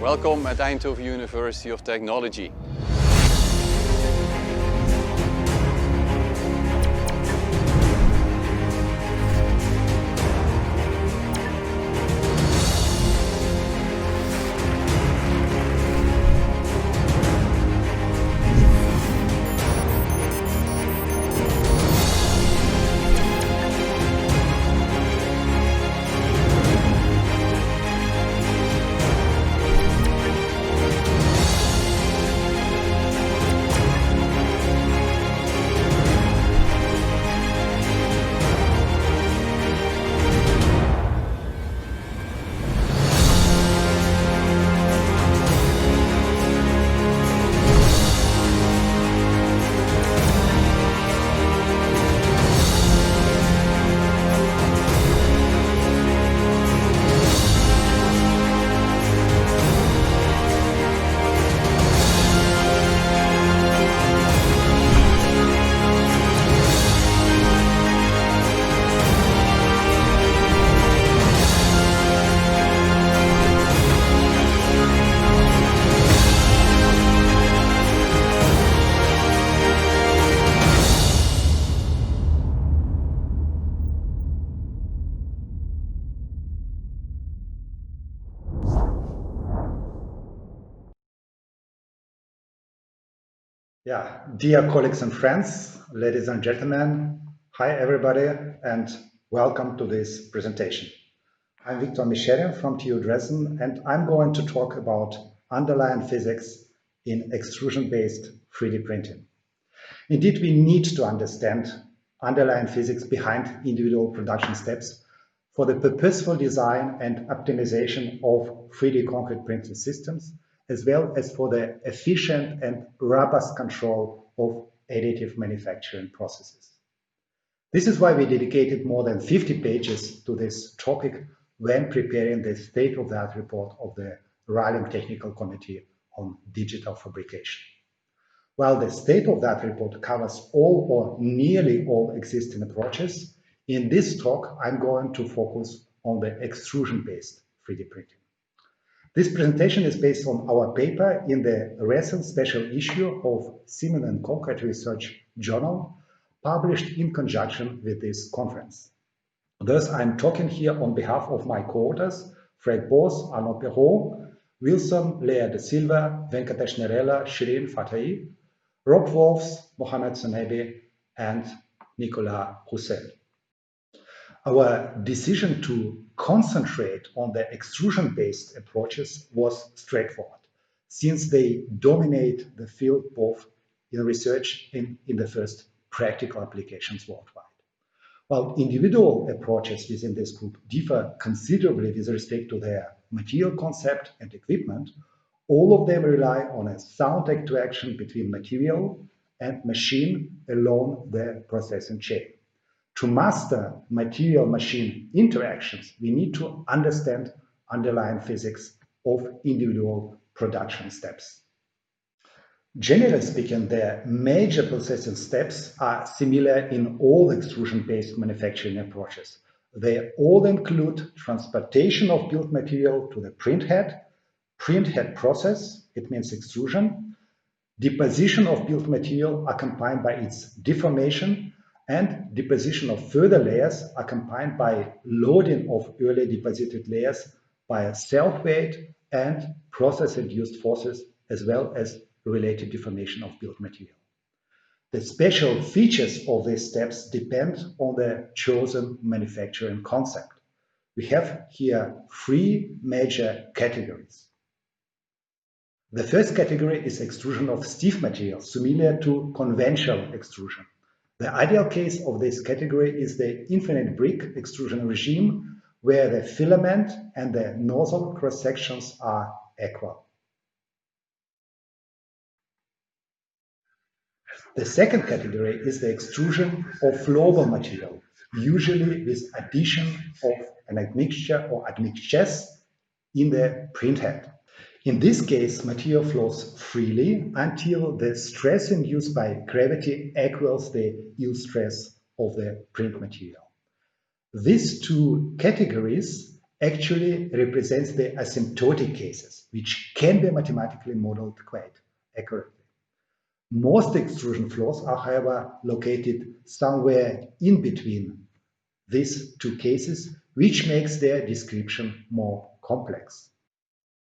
Welcome at Eindhoven University of Technology. Yeah, dear colleagues and friends, ladies and gentlemen, hi everybody, and welcome to this presentation. I'm Victor Michelian from TU Dresden, and I'm going to talk about underlying physics in extrusion-based 3D printing. Indeed, we need to understand underlying physics behind individual production steps for the purposeful design and optimization of 3D concrete printing systems, as well as for the efficient and robust control of additive manufacturing processes. This is why we dedicated more than 50 pages to this topic when preparing the state-of-the-art report of the RILEM Technical Committee on Digital Fabrication. While the state-of-the-art report covers all or nearly all existing approaches, in this talk I'm going to focus on the extrusion-based 3D printing. This presentation is based on our paper in the recent special issue of Cement and Concrete Research Journal, published in conjunction with this conference. Thus, I'm talking here on behalf of my co-authors, Fred Bose, Arnaud Perrault, Wilson, Lea de Silva, Venkatesh Nerella, Shirin Fatai, Rob Wolfs, Mohamed Sonebi, and Nicolas Roussel. Our decision to concentrate on the extrusion-based approaches was straightforward, since they dominate the field both in research and in the first practical applications worldwide. While individual approaches within this group differ considerably with respect to their material concept and equipment, All of them rely on a sound interaction between material and machine along the processing chain. To master material-machine interactions, we need to understand underlying physics of individual production steps. Generally speaking, the major processing steps are similar in all extrusion-based manufacturing approaches. They all include transportation of built material to the print head process, it means extrusion, deposition of built material accompanied by its deformation, and deposition of further layers accompanied by loading of early deposited layers by a self-weight and process-induced forces, as well as related deformation of built material. The special features of these steps depend on the chosen manufacturing concept. We have here three major categories. The first category is extrusion of stiff material, similar to conventional extrusion. The ideal case of this category is the infinite brick extrusion regime, where the filament and the nozzle cross-sections are equal. The second category is the extrusion of flowable material, usually with addition of an admixture or admixtures in the printhead. In this case, material flows freely until the stress induced by gravity equals the yield stress of the print material. These two categories actually represent the asymptotic cases, which can be mathematically modeled quite accurately. Most extrusion flows are, however, located somewhere in between these two cases, which makes their description more complex.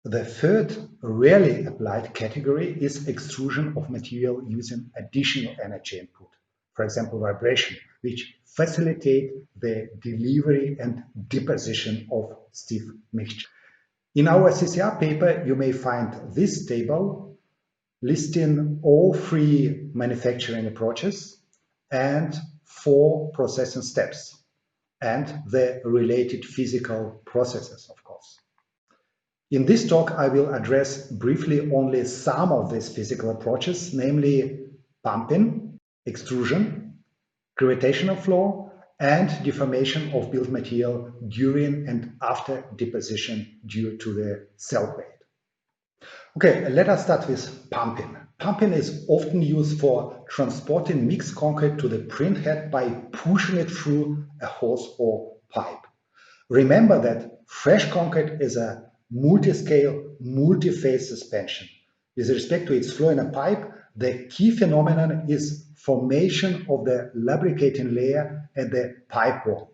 The third, rarely applied category is extrusion of material using additional energy input, for example, vibration, which facilitate the delivery and deposition of stiff mixture. In our CCR paper, you may find this table listing all three manufacturing approaches and 4 processing steps and the related physical processes, of course. In this talk, I will address briefly only some of these physical approaches, namely pumping, extrusion, gravitational flow, and deformation of built material during and after deposition due to the self-weight. Okay, let us start with pumping. Pumping is often used for transporting mixed concrete to the print head by pushing it through a hose or pipe. Remember that fresh concrete is a multi-scale, multi-phase suspension. With respect to its flow in a pipe, the key phenomenon is formation of the lubricating layer at the pipe wall.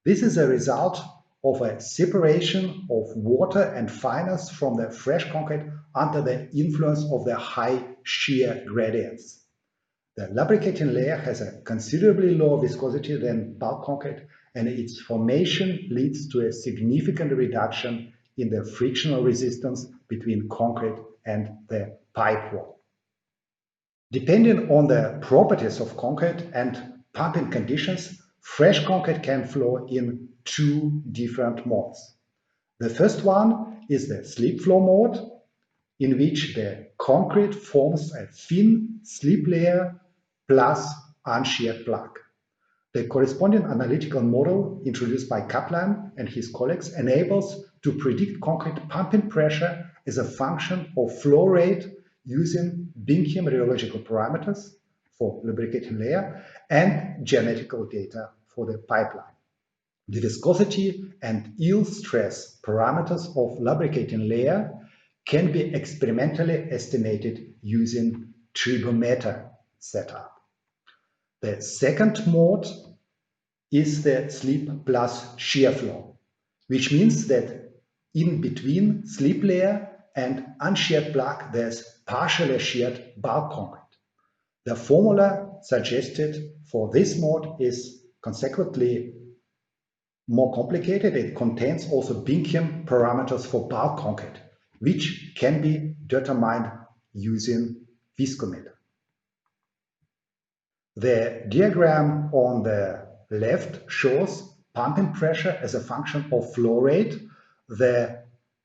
This is a result of a separation of water and fineness from the fresh concrete under the influence of the high shear gradients. The lubricating layer has a considerably lower viscosity than bulk concrete, and its formation leads to a significant reduction in the frictional resistance between concrete and the pipe wall. Depending on the properties of concrete and pumping conditions, fresh concrete can flow in 2 different modes. The first one is the slip flow mode, in which the concrete forms a thin slip layer plus unsheared block. The corresponding analytical model introduced by Kaplan and his colleagues enables to predict concrete pumping pressure as a function of flow rate using Bingham rheological parameters for lubricating layer and geometrical data for the pipeline. The viscosity and yield stress parameters of lubricating layer can be experimentally estimated using tribometer setup. The second mode is the slip plus shear flow, which means that in between slip layer and unsheared block there's partially sheared bulk concrete. The formula suggested for this mode is consequently more complicated. It contains also Bingham parameters for bulk concrete, which can be determined using viscometer. The diagram on the left shows pumping pressure as a function of flow rate. The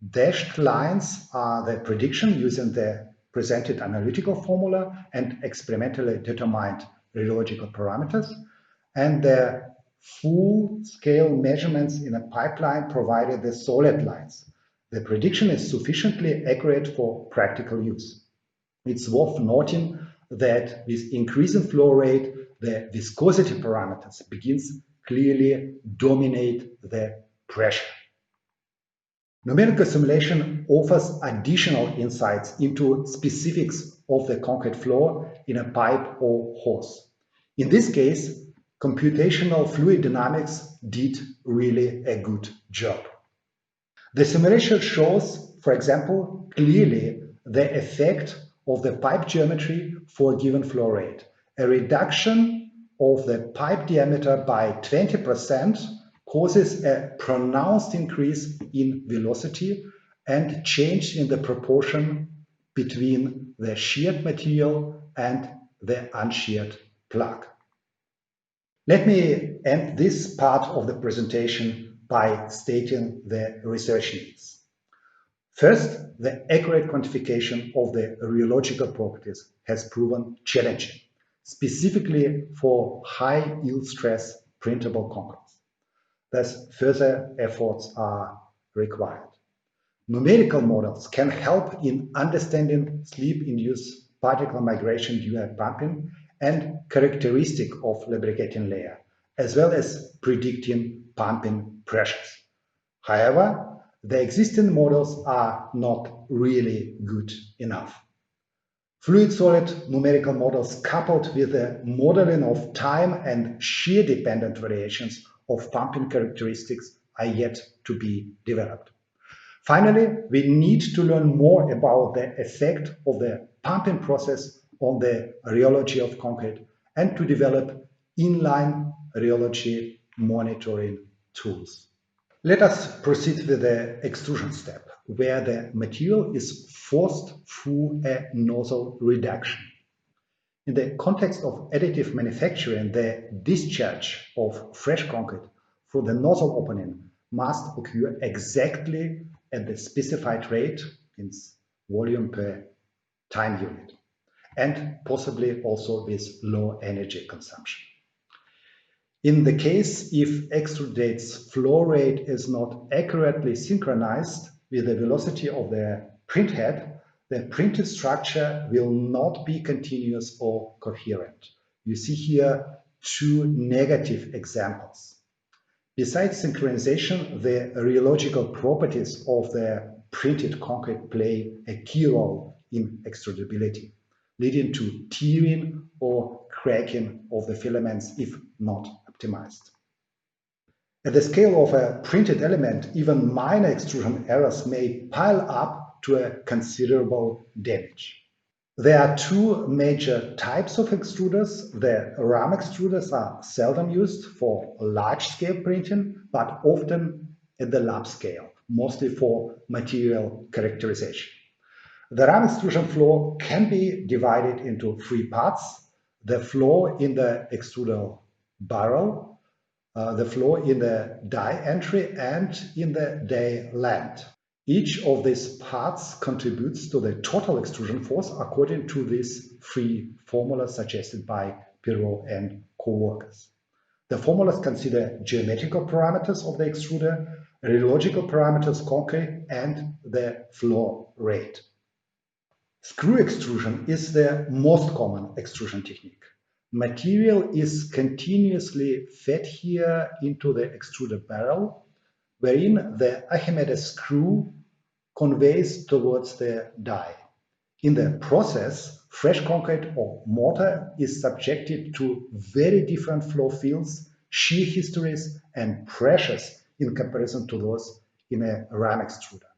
dashed lines are the prediction using the presented analytical formula and experimentally determined rheological parameters, and the full-scale measurements in a pipeline provided the solid lines. The prediction is sufficiently accurate for practical use. It's worth noting that with increasing flow rate, the viscosity parameters begins clearly dominate the pressure. Numerical simulation offers additional insights into specifics of the concrete flow in a pipe or hose. In this case, computational fluid dynamics did really a good job. The simulation shows, for example, clearly the effect of the pipe geometry for a given flow rate. A reduction of the pipe diameter by 20% causes a pronounced increase in velocity and change in the proportion between the sheared material and the unsheared plug. Let me end this part of the presentation by stating the research needs. First, the accurate quantification of the rheological properties has proven challenging, specifically for high yield stress printable concretes. Thus, further efforts are required. Numerical models can help in understanding slip-induced particle migration during pumping and characteristic of lubricating layer, as well as predicting pumping pressures. However, the existing models are not really good enough. Fluid-solid numerical models coupled with the modeling of time and shear-dependent variations of pumping characteristics are yet to be developed. Finally, we need to learn more about the effect of the pumping process on the rheology of concrete and to develop inline rheology monitoring tools. Let us proceed with the extrusion step, where the material is forced through a nozzle reduction. In the context of additive manufacturing, the discharge of fresh concrete through the nozzle opening must occur exactly at the specified rate in volume per time unit, and possibly also with low energy consumption. In the case if extrudate's flow rate is not accurately synchronized with the velocity of the print head, the printed structure will not be continuous or coherent. You see here two negative examples. Besides synchronization, the rheological properties of the printed concrete play a key role in extrudability, leading to tearing or cracking of the filaments if not optimized. At the scale of a printed element, even minor extrusion errors may pile up to a considerable damage. There are two major types of extruders. The ram extruders are seldom used for large-scale printing, but often at the lab scale, mostly for material characterization. The ram extrusion flow can be divided into three parts: the flow in the extruder barrel, the flow in the die entry, and in the die land. Each of these parts contributes to the total extrusion force according to these three formulas suggested by Perot and co-workers. The formulas consider geometrical parameters of the extruder, rheological parameters concrete, and the flow rate. Screw extrusion is the most common extrusion technique. Material is continuously fed here into the extruder barrel, wherein the Archimedes screw conveys towards the die. In the process, fresh concrete or mortar is subjected to very different flow fields, shear histories, and pressures in comparison to those in a ram extruder.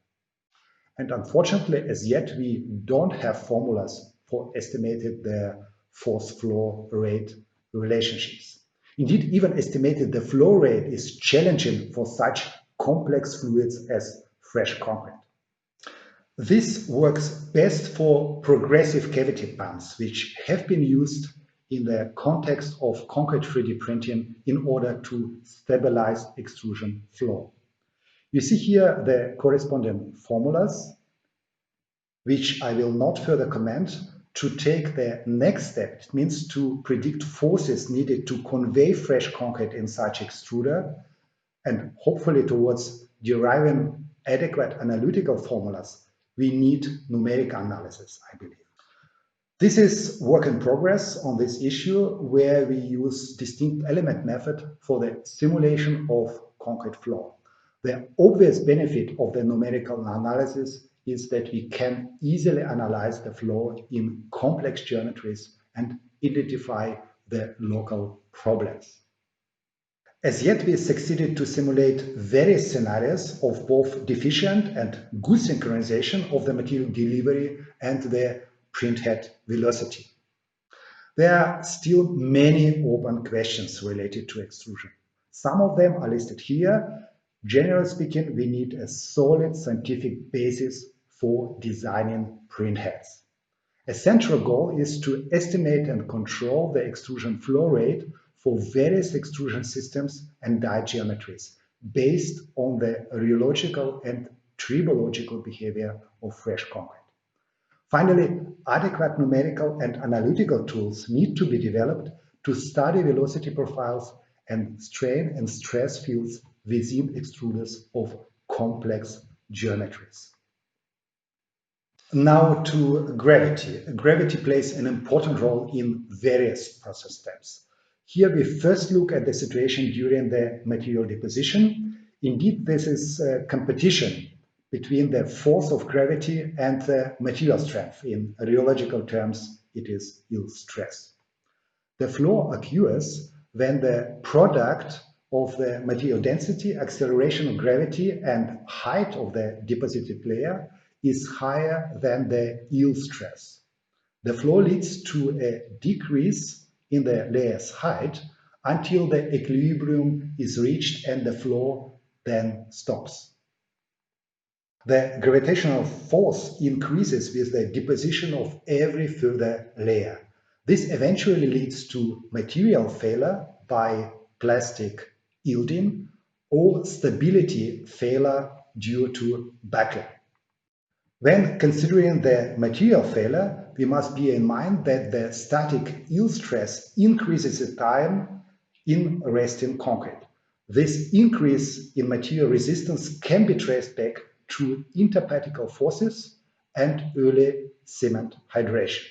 And unfortunately, as yet, we don't have formulas for estimating the force flow rate relationships. Indeed, even estimating the flow rate is challenging for such complex fluids as fresh concrete. This works best for progressive cavity pumps, which have been used in the context of concrete 3D printing in order to stabilize extrusion flow. You see here the corresponding formulas, which I will not further comment, to take the next step. It means to predict forces needed to convey fresh concrete in such extruder, and hopefully towards deriving adequate analytical formulas, we need numerical analysis, I believe. This is work in progress on this issue, where we use distinct element method for the simulation of concrete floor. The obvious benefit of the numerical analysis is that we can easily analyze the floor in complex geometries and identify the local problems. As yet, we succeeded to simulate various scenarios of both deficient and good synchronization of the material delivery and the printhead velocity. There are still many open questions related to extrusion. Some of them are listed here. Generally speaking, we need a solid scientific basis for designing printheads. A central goal is to estimate and control the extrusion flow rate for various extrusion systems and die geometries based on the rheological and tribological behavior of fresh concrete. Finally, adequate numerical and analytical tools need to be developed to study velocity profiles and strain and stress fields within extruders of complex geometries. Now to gravity. Gravity plays an important role in various process steps. Here we first look at the situation during the material deposition. Indeed, this is a competition between the force of gravity and the material strength. In rheological terms, it is yield stress. The flow occurs when the product of the material density, acceleration of gravity, and height of the deposited layer is higher than the yield stress. The flow leads to a decrease in the layer's height until the equilibrium is reached and the flow then stops. The gravitational force increases with the deposition of every further layer. This eventually leads to material failure by plastic yielding or stability failure due to buckling. When considering the material failure, we must bear in mind that the static yield stress increases with time in resting concrete. This increase in material resistance can be traced back to interparticle forces and early cement hydration.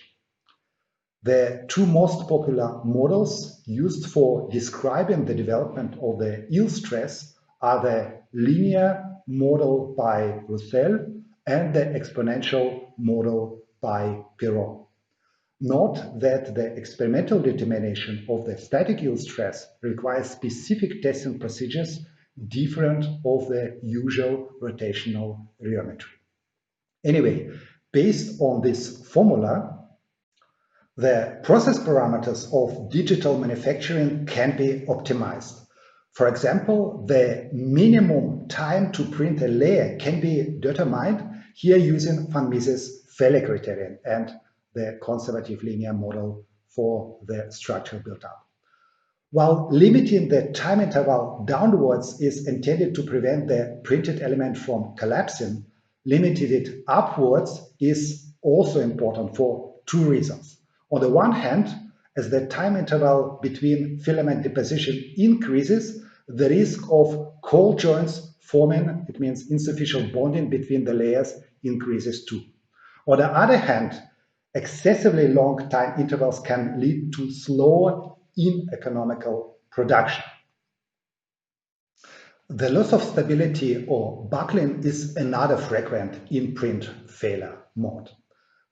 The two most popular models used for describing the development of the yield stress are the linear model by Roussel and the exponential model by Perron. Note that the experimental determination of the static yield stress requires specific testing procedures different of the usual rotational rheometry. Anyway, based on this formula, the process parameters of digital manufacturing can be optimized. For example, the minimum time to print a layer can be determined here using Van Mises' failure criterion and the conservative linear model for the structural build-up. While limiting the time interval downwards is intended to prevent the printed element from collapsing, limiting it upwards is also important for two reasons. On the one hand, as the time interval between filament deposition increases, the risk of cold joints forming, it means insufficient bonding between the layers, increases too. On the other hand, excessively long time intervals can lead to slower, uneconomical production. The loss of stability or buckling is another frequent in-print failure mode.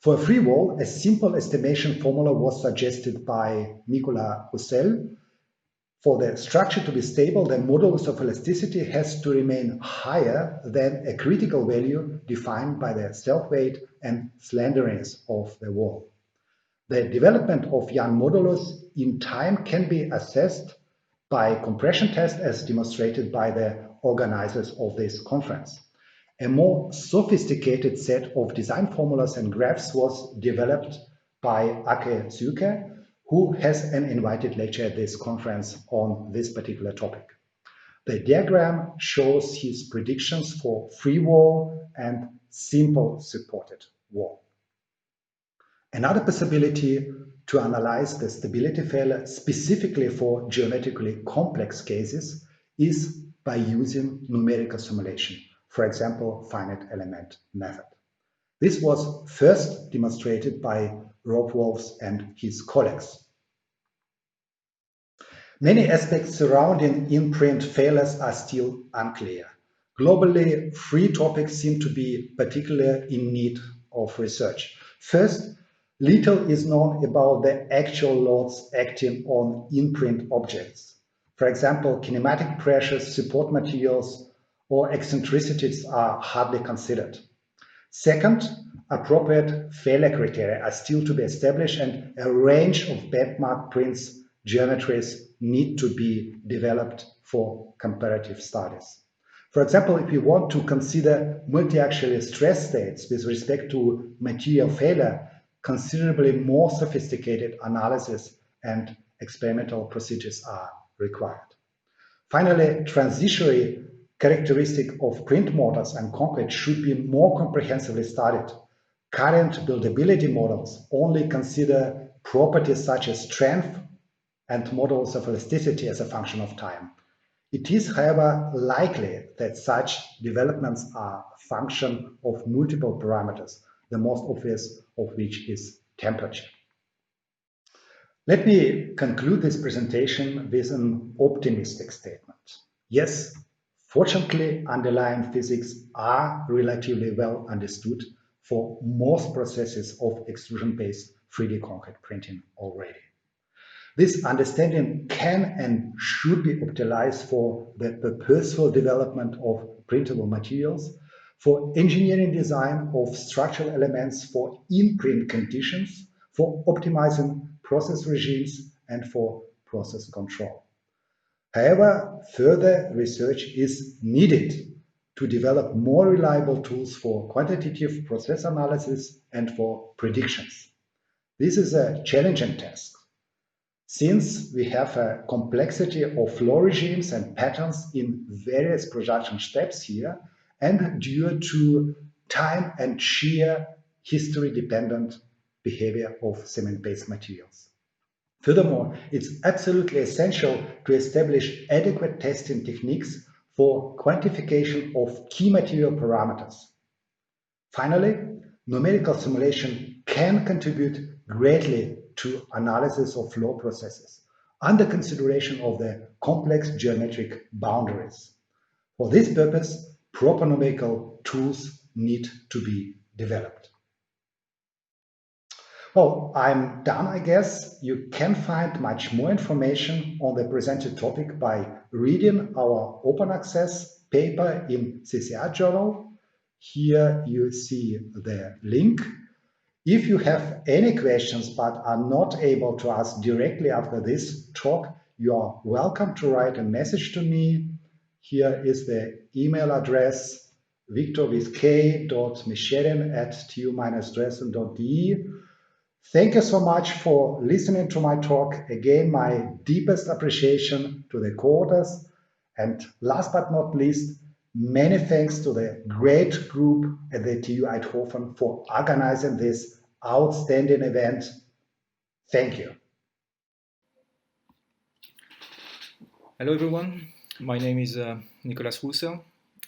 For a free wall, a simple estimation formula was suggested by Nicolas Roussel. For the structure to be stable, the modulus of elasticity has to remain higher than a critical value defined by the self-weight and slenderness of the wall. The development of Young modulus in time can be assessed by compression test as demonstrated by the organizers of this conference. A more sophisticated set of design formulas and graphs was developed by Ake Suke, who has an invited lecture at this conference on this particular topic. The diagram shows his predictions for free wall and simple supported wall. Another possibility to analyze the stability failure specifically for geometrically complex cases is by using numerical simulation, for example, finite element method. This was first demonstrated by Rob Wolfs and his colleagues. Many aspects surrounding in-print failures are still unclear. Globally, three topics seem to be particularly in need of research. First, little is known about the actual loads acting on in-print objects. For example, kinematic pressures, support materials, or eccentricities are hardly considered. Second, appropriate failure criteria are still to be established, and a range of benchmark prints geometries need to be developed for comparative studies. For example, if you want to consider multi-axial stress states with respect to material failure, considerably more sophisticated analysis and experimental procedures are required. Finally, transitionary characteristics of print mortars and concrete should be more comprehensively studied. Current buildability models only consider properties such as strength and models of elasticity as a function of time. It is, however, likely that such developments are a function of multiple parameters, the most obvious of which is temperature. Let me conclude this presentation with an optimistic statement. Yes, fortunately, underlying physics are relatively well understood for most processes of extrusion-based 3D concrete printing already. This understanding can and should be utilized for the purposeful development of printable materials, for engineering design of structural elements for in-print conditions, for optimizing process regimes, and for process control. However, further research is needed to develop more reliable tools for quantitative process analysis and for predictions. This is a challenging task, since we have a complexity of flow regimes and patterns in various production steps here, and due to time and sheer history-dependent behavior of cement-based materials. Furthermore, it's absolutely essential to establish adequate testing techniques for quantification of key material parameters. Finally, numerical simulation can contribute greatly to analysis of flow processes under consideration of the complex geometric boundaries. For this purpose, proper numerical tools need to be developed. Well, I'm done, I guess. You can find much more information on the presented topic by reading our open access paper in CCR journal. Here you see the link. If you have any questions but are not able to ask directly after this talk, you are welcome to write a message to me. Here is the email address victor.micherian@tu-dresden.de. Thank you so much for listening to my talk. Again, my deepest appreciation to the co-authors. And last but not least, many thanks to the great group at the TU Eindhoven for organizing this outstanding event. Thank you. Hello everyone, my name is Nicolas Roussel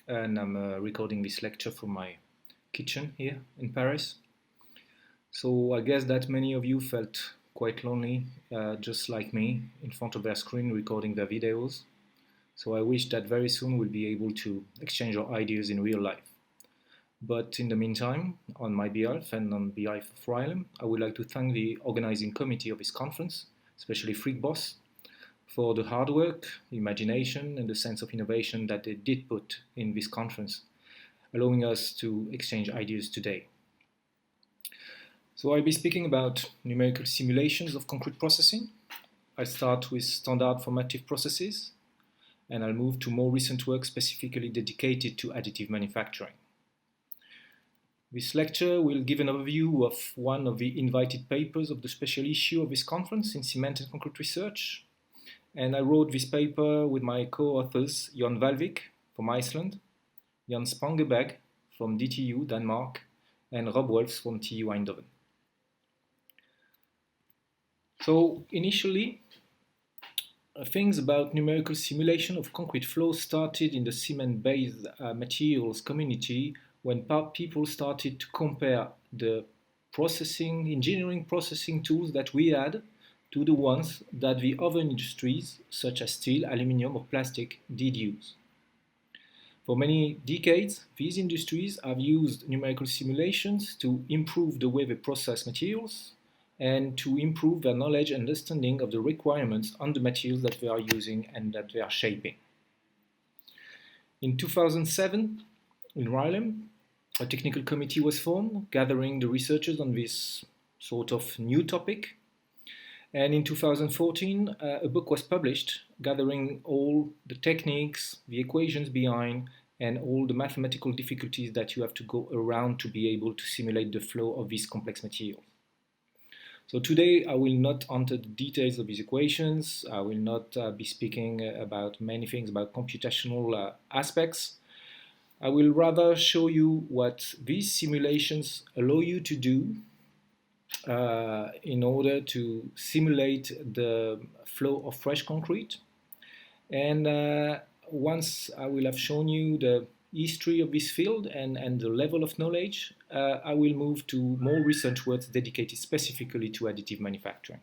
and I'm recording this lecture from my kitchen here in Paris. So I guess that many of you felt quite lonely, just like me, in front of their screen recording their videos. So I wish that very soon we'll be able to exchange our ideas in real life. But in the meantime, on my behalf and on behalf of RILEM, I would like to thank the organizing committee of this conference, especially Freak Boss, for the hard work, imagination, and the sense of innovation that they did put in this conference, allowing us to exchange ideas today. So I'll be speaking about numerical simulations of concrete processing. I start with standard formative processes, and I'll move to more recent work specifically dedicated to additive manufacturing. This lecture will give an overview of one of the invited papers of the special issue of this conference in cement and concrete research, And I wrote this paper with my co-authors Jan Valvik from Iceland, Jan Spangebæk from DTU, Denmark, and Rob Wolfs from TU Eindhoven. So initially, things about numerical simulation of concrete flow started in the cement-based materials community when people started to compare the engineering processing tools that we had to the ones that the other industries, such as steel, aluminium, or plastic, did use. For many decades, these industries have used numerical simulations to improve the way they process materials and to improve their knowledge and understanding of the requirements on the materials that they are using and that they are shaping. In 2007, in Haarlem, a technical committee was formed, gathering the researchers on this sort of new topic. And in 2014, a book was published, gathering all the techniques, the equations behind, and all the mathematical difficulties that you have to go around to be able to simulate the flow of these complex materials. So today I will not enter the details of these equations. I will not be speaking about many things about computational aspects. I will rather show you what these simulations allow you to do in order to simulate the flow of fresh concrete. And once I will have shown you the history of this field and the level of knowledge, I will move to more research work dedicated specifically to additive manufacturing.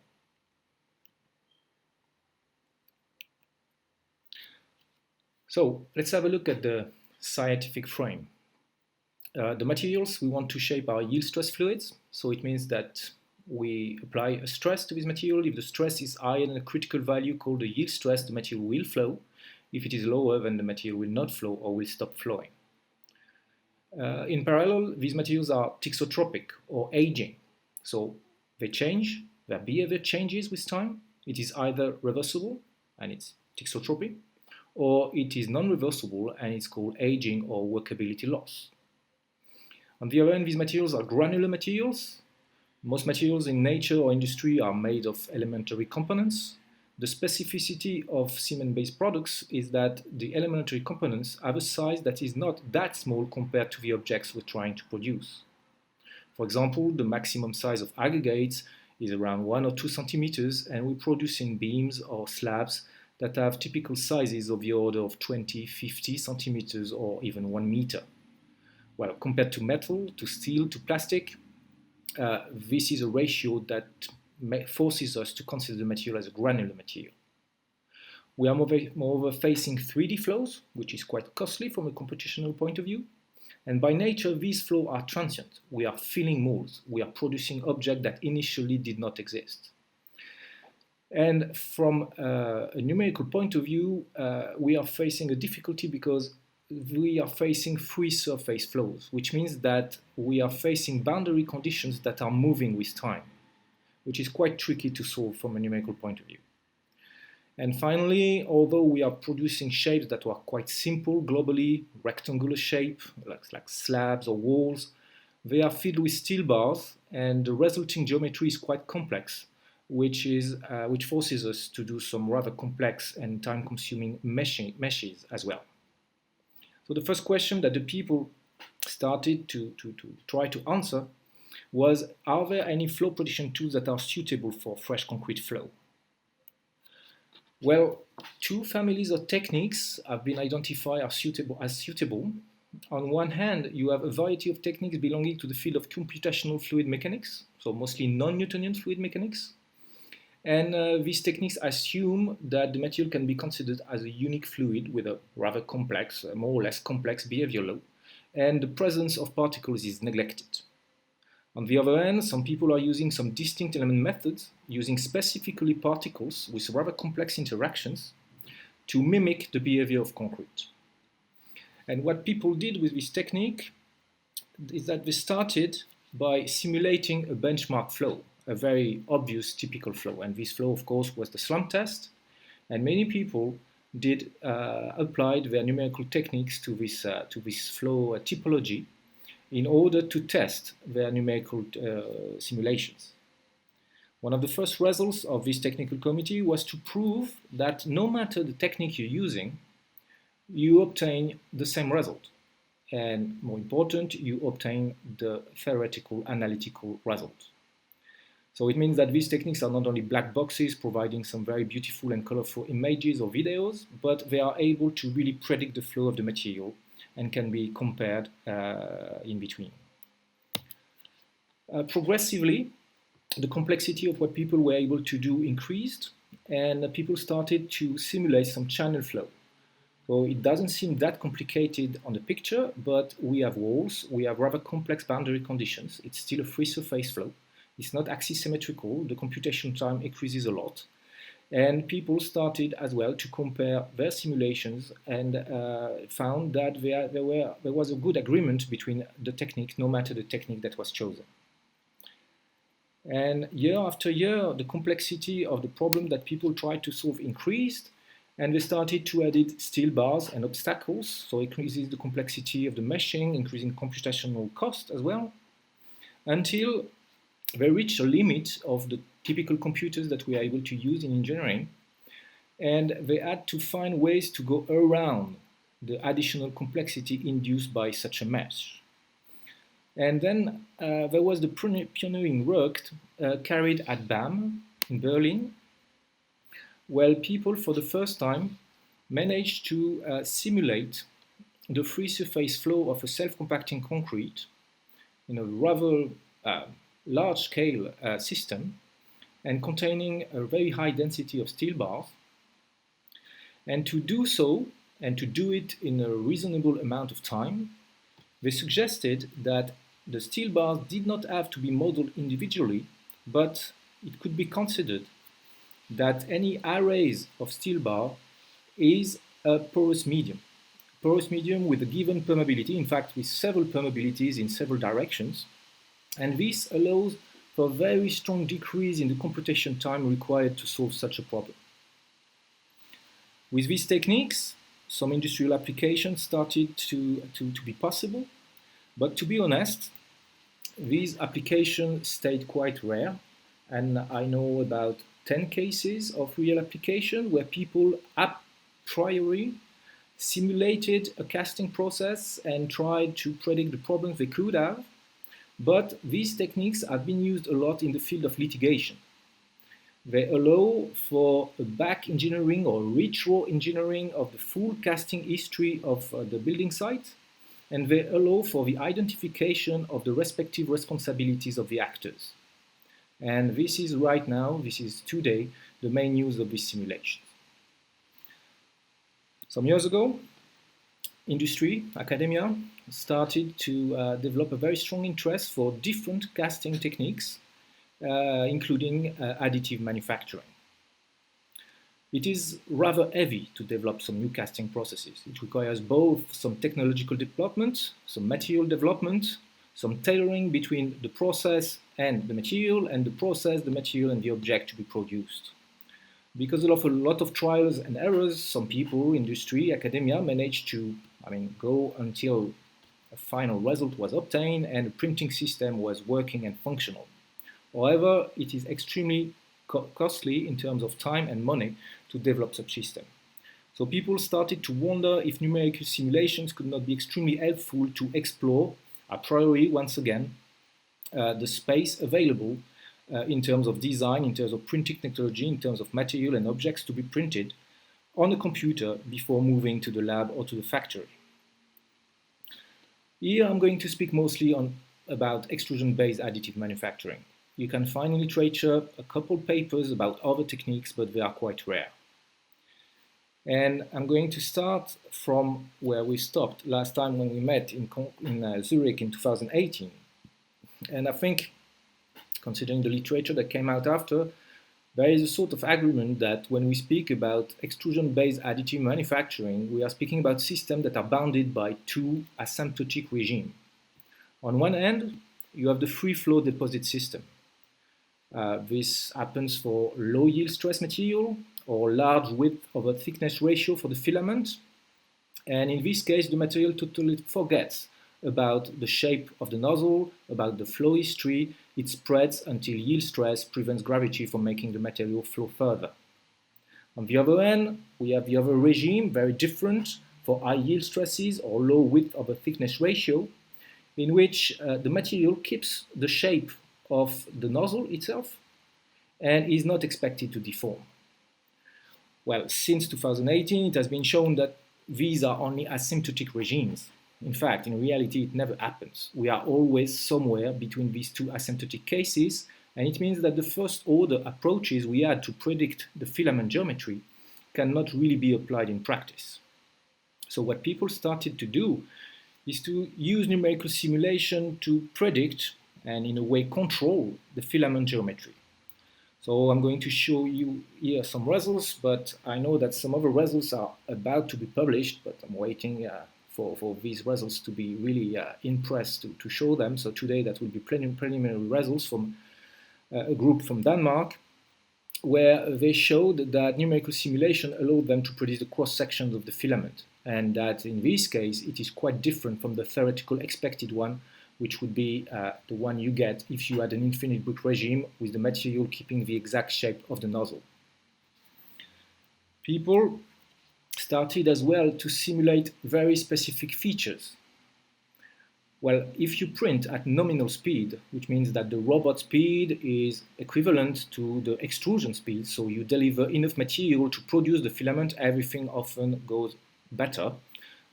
So let's have a look at the scientific frame. The materials we want to shape are yield stress fluids, so it means that we apply a stress to this material. If the stress is higher than a critical value called the yield stress, the material will flow. If it is lower, then the material will not flow or will stop flowing. In parallel, these materials are thixotropic or aging, so they change, their behavior changes with time. It is either reversible, and it's thixotropy, or it is non-reversible, and it's called aging or workability loss. On the other hand, these materials are granular materials. Most materials in nature or industry are made of elementary components. The specificity of cement-based products is that the elementary components have a size that is not that small compared to the objects we're trying to produce. For example, the maximum size of aggregates is around 1 or 2 centimeters, and we're producing beams or slabs that have typical sizes of the order of 20, 50 centimeters or even 1 meter. Well, compared to metal, to steel, to plastic, this is a ratio that forces us to consider the material as a granular material. We are moreover facing 3D flows, which is quite costly from a computational point of view. And by nature, these flows are transient. We are filling molds. We are producing objects that initially did not exist. And from a numerical point of view, we are facing a difficulty because we are facing free surface flows, which means that we are facing boundary conditions that are moving with time, which is quite tricky to solve from a numerical point of view. And finally, although we are producing shapes that are quite simple, globally, rectangular shape, like slabs or walls, they are filled with steel bars, and the resulting geometry is quite complex, which forces us to do some rather complex and time-consuming meshes as well. So the first question that the people started to try to answer was, are there any flow prediction tools that are suitable for fresh concrete flow? Well, 2 families of techniques have been identified as suitable. On one hand, you have a variety of techniques belonging to the field of computational fluid mechanics, so mostly non-Newtonian fluid mechanics. And these techniques assume that the material can be considered as a unique fluid with a rather complex, more or less complex behavior law, and the presence of particles is neglected. On the other hand, some people are using some distinct element methods, using specifically particles with rather complex interactions to mimic the behavior of concrete. And what people did with this technique is that they started by simulating a benchmark flow, a very obvious typical flow. And this flow, of course, was the slump test. And many people did applied their numerical techniques to this flow typology in order to test their numerical simulations. One of the first results of this technical committee was to prove that no matter the technique you're using, you obtain the same result. And more important, you obtain the theoretical analytical result. So it means that these techniques are not only black boxes providing some very beautiful and colorful images or videos, but they are able to really predict the flow of the material and can be compared in between. Progressively, the complexity of what people were able to do increased, and people started to simulate some channel flow. So it doesn't seem that complicated on the picture, but we have walls, we have rather complex boundary conditions. It's still a free surface flow. It's not axis symmetrical. The computation time increases a lot. And people started as well to compare their simulations and found that there was a good agreement between the technique, no matter the technique that was chosen. And year after year, the complexity of the problem that people tried to solve increased, and they started to add steel bars and obstacles, so it increases the complexity of the meshing, increasing computational cost as well, until they reached a limit of the typical computers that we are able to use in engineering, and they had to find ways to go around the additional complexity induced by such a mesh. And then there was the pioneering work carried at BAM in Berlin, where people for the first time managed to simulate the free surface flow of a self-compacting concrete in a rather large-scale system and containing a very high density of steel bars. And to do so, and to do it in a reasonable amount of time, they suggested that the steel bars did not have to be modeled individually, but it could be considered that any arrays of steel bar is a porous medium with a given permeability, in fact with several permeabilities in several directions, and this allows for a very strong decrease in the computation time required to solve such a problem. With these techniques, some industrial applications started to be possible, but to be honest, these applications stayed quite rare, and I know about 10 cases of real application where people a priori simulated a casting process and tried to predict the problems they could have, but these techniques have been used a lot in the field of litigation. They allow for a back engineering or retro engineering of the full casting history of the building site, and they allow for the identification of the respective responsibilities of the actors. And this is right now, this is today, the main use of this simulation. Some years ago, industry, academia, started to develop a very strong interest for different casting techniques, including additive manufacturing. It is rather heavy to develop some new casting processes. It requires both some technological development, some material development, some tailoring between the process and the material, and the process, the material, and the object to be produced. Because of a lot of trials and errors, some people, industry, academia, managed to go until a final result was obtained and the printing system was working and functional. However, it is extremely costly in terms of time and money to develop such a system. So people started to wonder if numerical simulations could not be extremely helpful to explore, a priori, once again, the space available in terms of design, in terms of printing technology, in terms of material and objects to be printed on a computer before moving to the lab or to the factory. Here I'm going to speak mostly about extrusion-based additive manufacturing. You can find in literature a couple papers about other techniques, but they are quite rare. And I'm going to start from where we stopped last time when we met in Zurich in 2018. And I think, considering the literature that came out after, there is a sort of agreement that when we speak about extrusion-based additive manufacturing, we are speaking about systems that are bounded by two asymptotic regimes. On one end, you have the free flow deposit system. This happens for low yield stress material or large width over thickness ratio for the filament. And in this case, the material totally forgets about the shape of the nozzle, about the flow history. It spreads until yield stress prevents gravity from making the material flow further. On the other hand, we have the other regime, very different, for high yield stresses or low width over thickness ratio, in which the material keeps the shape of the nozzle itself and is not expected to deform. Well, since 2018, it has been shown that these are only asymptotic regimes. In fact, in reality, it never happens. We are always somewhere between these two asymptotic cases, and it means that the first order approaches we had to predict the filament geometry cannot really be applied in practice. So what people started to do is to use numerical simulation to predict and in a way control the filament geometry. So I'm going to show you here some results, but I know that some other results are about to be published, but I'm waiting for these results to be really in press to show them. So today that will be preliminary results from a group from Denmark, where they showed that numerical simulation allowed them to produce the cross-sections of the filament, and that in this case it is quite different from the theoretical expected one, which would be the one you get if you had an infinite brick regime with the material keeping the exact shape of the nozzle. People started as well to simulate very specific features. Well, if you print at nominal speed, which means that the robot speed is equivalent to the extrusion speed, so you deliver enough material to produce the filament, everything often goes better.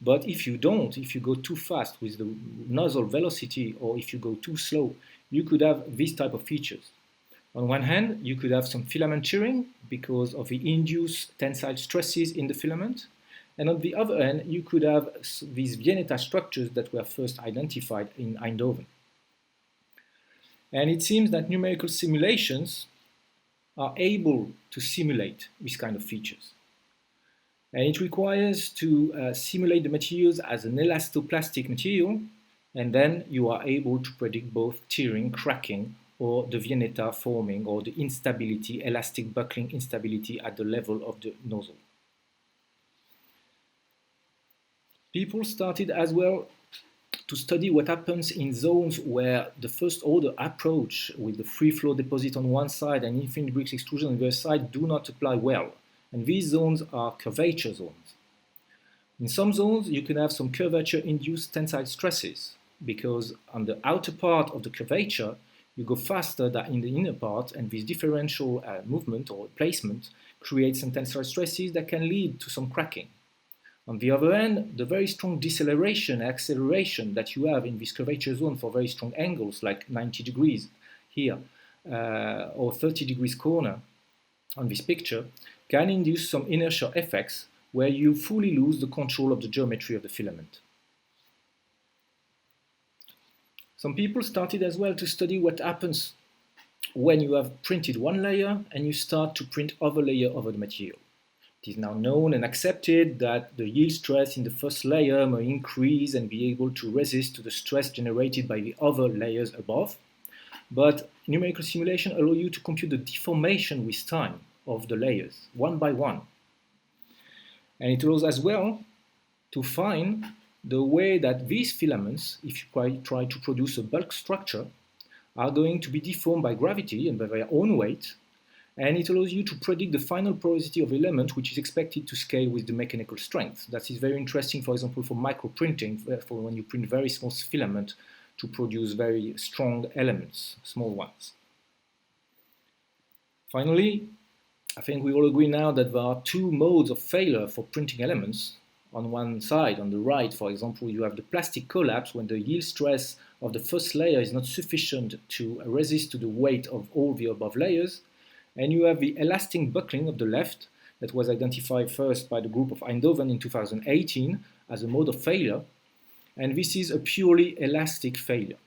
But if you don't, if you go too fast with the nozzle velocity, or if you go too slow, you could have these type of features. On one hand, you could have some filament tearing because of the induced tensile stresses in the filament. And on the other hand, you could have these Viennetta structures that were first identified in Eindhoven. And it seems that numerical simulations are able to simulate these kind of features. And it requires to simulate the materials as an elastoplastic material, and then you are able to predict both tearing, cracking, or the Viennetta forming, or the instability, elastic buckling instability at the level of the nozzle. People started as well to study what happens in zones where the first order approach with the free flow deposit on one side and infinite bricks extrusion on the other side do not apply well. And these zones are curvature zones. In some zones, you can have some curvature-induced tensile stresses, because on the outer part of the curvature, you go faster than in the inner part, and this differential movement or placement creates some tensile stresses that can lead to some cracking. On the other hand, the very strong deceleration and acceleration that you have in this curvature zone for very strong angles, like 90 degrees here, or 30 degrees corner on this picture, can induce some inertia effects where you fully lose the control of the geometry of the filament. Some people started as well to study what happens when you have printed one layer and you start to print other layer over the material. It is now known and accepted that the yield stress in the first layer may increase and be able to resist to the stress generated by the other layers above. But numerical simulation allows you to compute the deformation with time of the layers, one by one. And it allows as well to find the way that these filaments, if you try to produce a bulk structure, are going to be deformed by gravity and by their own weight. And it allows you to predict the final porosity of element, which is expected to scale with the mechanical strength. That is very interesting, for example, for microprinting, for when you print very small filament to produce very strong elements, small ones. Finally, I think we all agree now that there are two modes of failure for printing elements. On one side, on the right, for example, you have the plastic collapse when the yield stress of the first layer is not sufficient to resist to the weight of all the above layers. And you have the elastic buckling of the left that was identified first by the group of Eindhoven in 2018 as a mode of failure. And this is a purely elastic failure.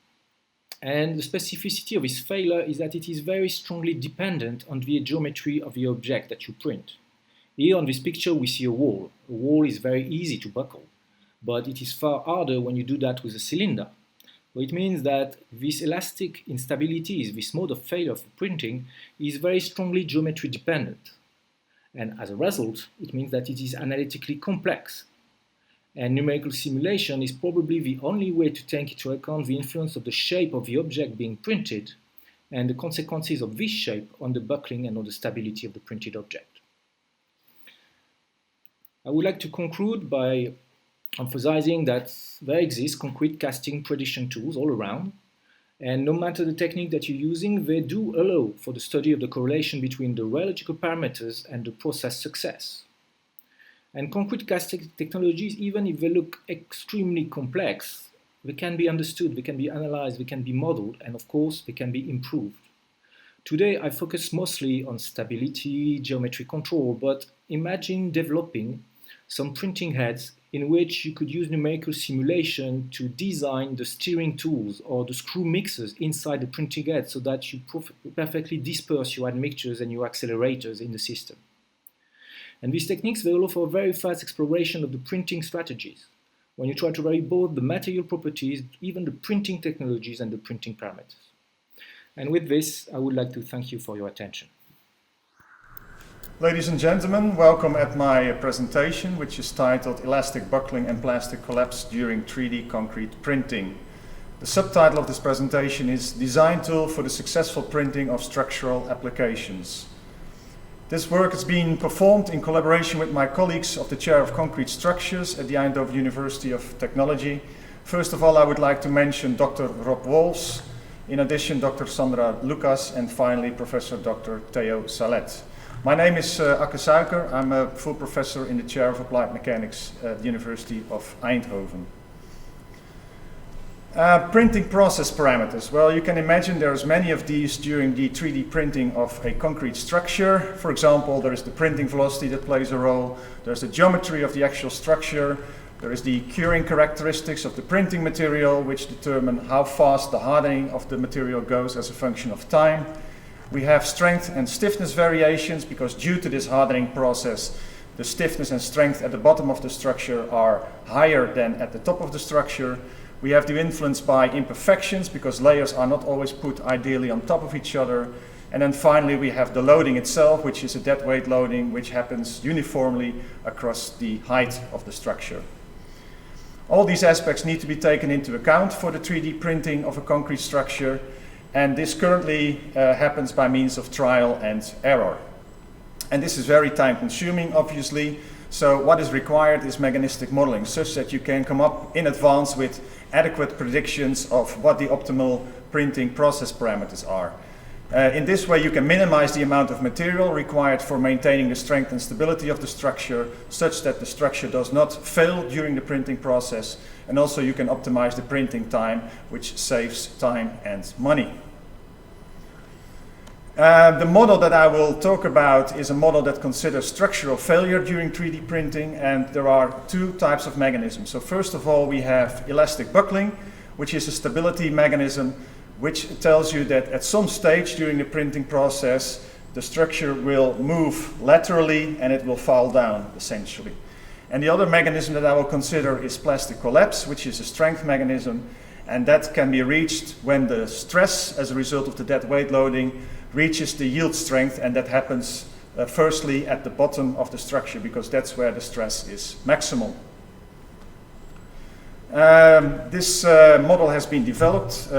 And the specificity of this failure is that it is very strongly dependent on the geometry of the object that you print. Here on this picture we see a wall. A wall is very easy to buckle, but it is far harder when you do that with a cylinder. So it means that this elastic instability, this mode of failure for printing, is very strongly geometry dependent. And as a result, it means that it is analytically complex. And numerical simulation is probably the only way to take into account the influence of the shape of the object being printed and the consequences of this shape on the buckling and on the stability of the printed object. I would like to conclude by emphasizing that there exist concrete casting prediction tools all around, and no matter the technique that you're using, they do allow for the study of the correlation between the rheological parameters and the process success. And concrete casting technologies, even if they look extremely complex, they can be understood, they can be analyzed, they can be modeled, and of course, they can be improved. Today, I focus mostly on stability, geometry control, but imagine developing some printing heads in which you could use numerical simulation to design the steering tools or the screw mixers inside the printing head so that you perfectly disperse your admixtures and your accelerators in the system. And these techniques, they allow for a very fast exploration of the printing strategies, when you try to vary both the material properties, even the printing technologies and the printing parameters. And with this, I would like to thank you for your attention. Ladies and gentlemen, welcome at my presentation, which is titled Elastic Buckling and Plastic Collapse During 3D Concrete Printing. The subtitle of this presentation is Design Tool for the Successful Printing of Structural Applications. This work has been performed in collaboration with my colleagues of the Chair of Concrete Structures at the Eindhoven University of Technology. First of all, I would like to mention Dr. Rob Wolfs, in addition Dr. Sandra Lucas, and finally Professor Dr. Theo Salet. My name is Akke Suiker. I'm a full professor in the Chair of Applied Mechanics at the University of Eindhoven. Printing process parameters. Well, you can imagine there's many of these during the 3D printing of a concrete structure. For example, there is the printing velocity that plays a role. There's the geometry of the actual structure. There is the curing characteristics of the printing material, which determine how fast the hardening of the material goes as a function of time. We have strength and stiffness variations because due to this hardening process, the stiffness and strength at the bottom of the structure are higher than at the top of the structure. We have the influence by imperfections because layers are not always put ideally on top of each other. And then finally we have the loading itself, which is a dead weight loading, which happens uniformly across the height of the structure. All these aspects need to be taken into account for the 3D printing of a concrete structure. And this currently happens by means of trial and error. And this is very time consuming, obviously. So what is required is mechanistic modeling, such that you can come up in advance with adequate predictions of what the optimal printing process parameters are. In this way, you can minimize the amount of material required for maintaining the strength and stability of the structure, such that the structure does not fail during the printing process. And also you can optimize the printing time, which saves time and money. The model that I will talk about is a model that considers structural failure during 3D printing, and there are two types of mechanisms. So first of all, we have elastic buckling, which is a stability mechanism which tells you that at some stage during the printing process, the structure will move laterally and it will fall down, essentially. And the other mechanism that I will consider is plastic collapse, which is a strength mechanism, and that can be reached when the stress as a result of the dead weight loading reaches the yield strength, and that happens firstly at the bottom of the structure because that's where the stress is maximal. This model has been developed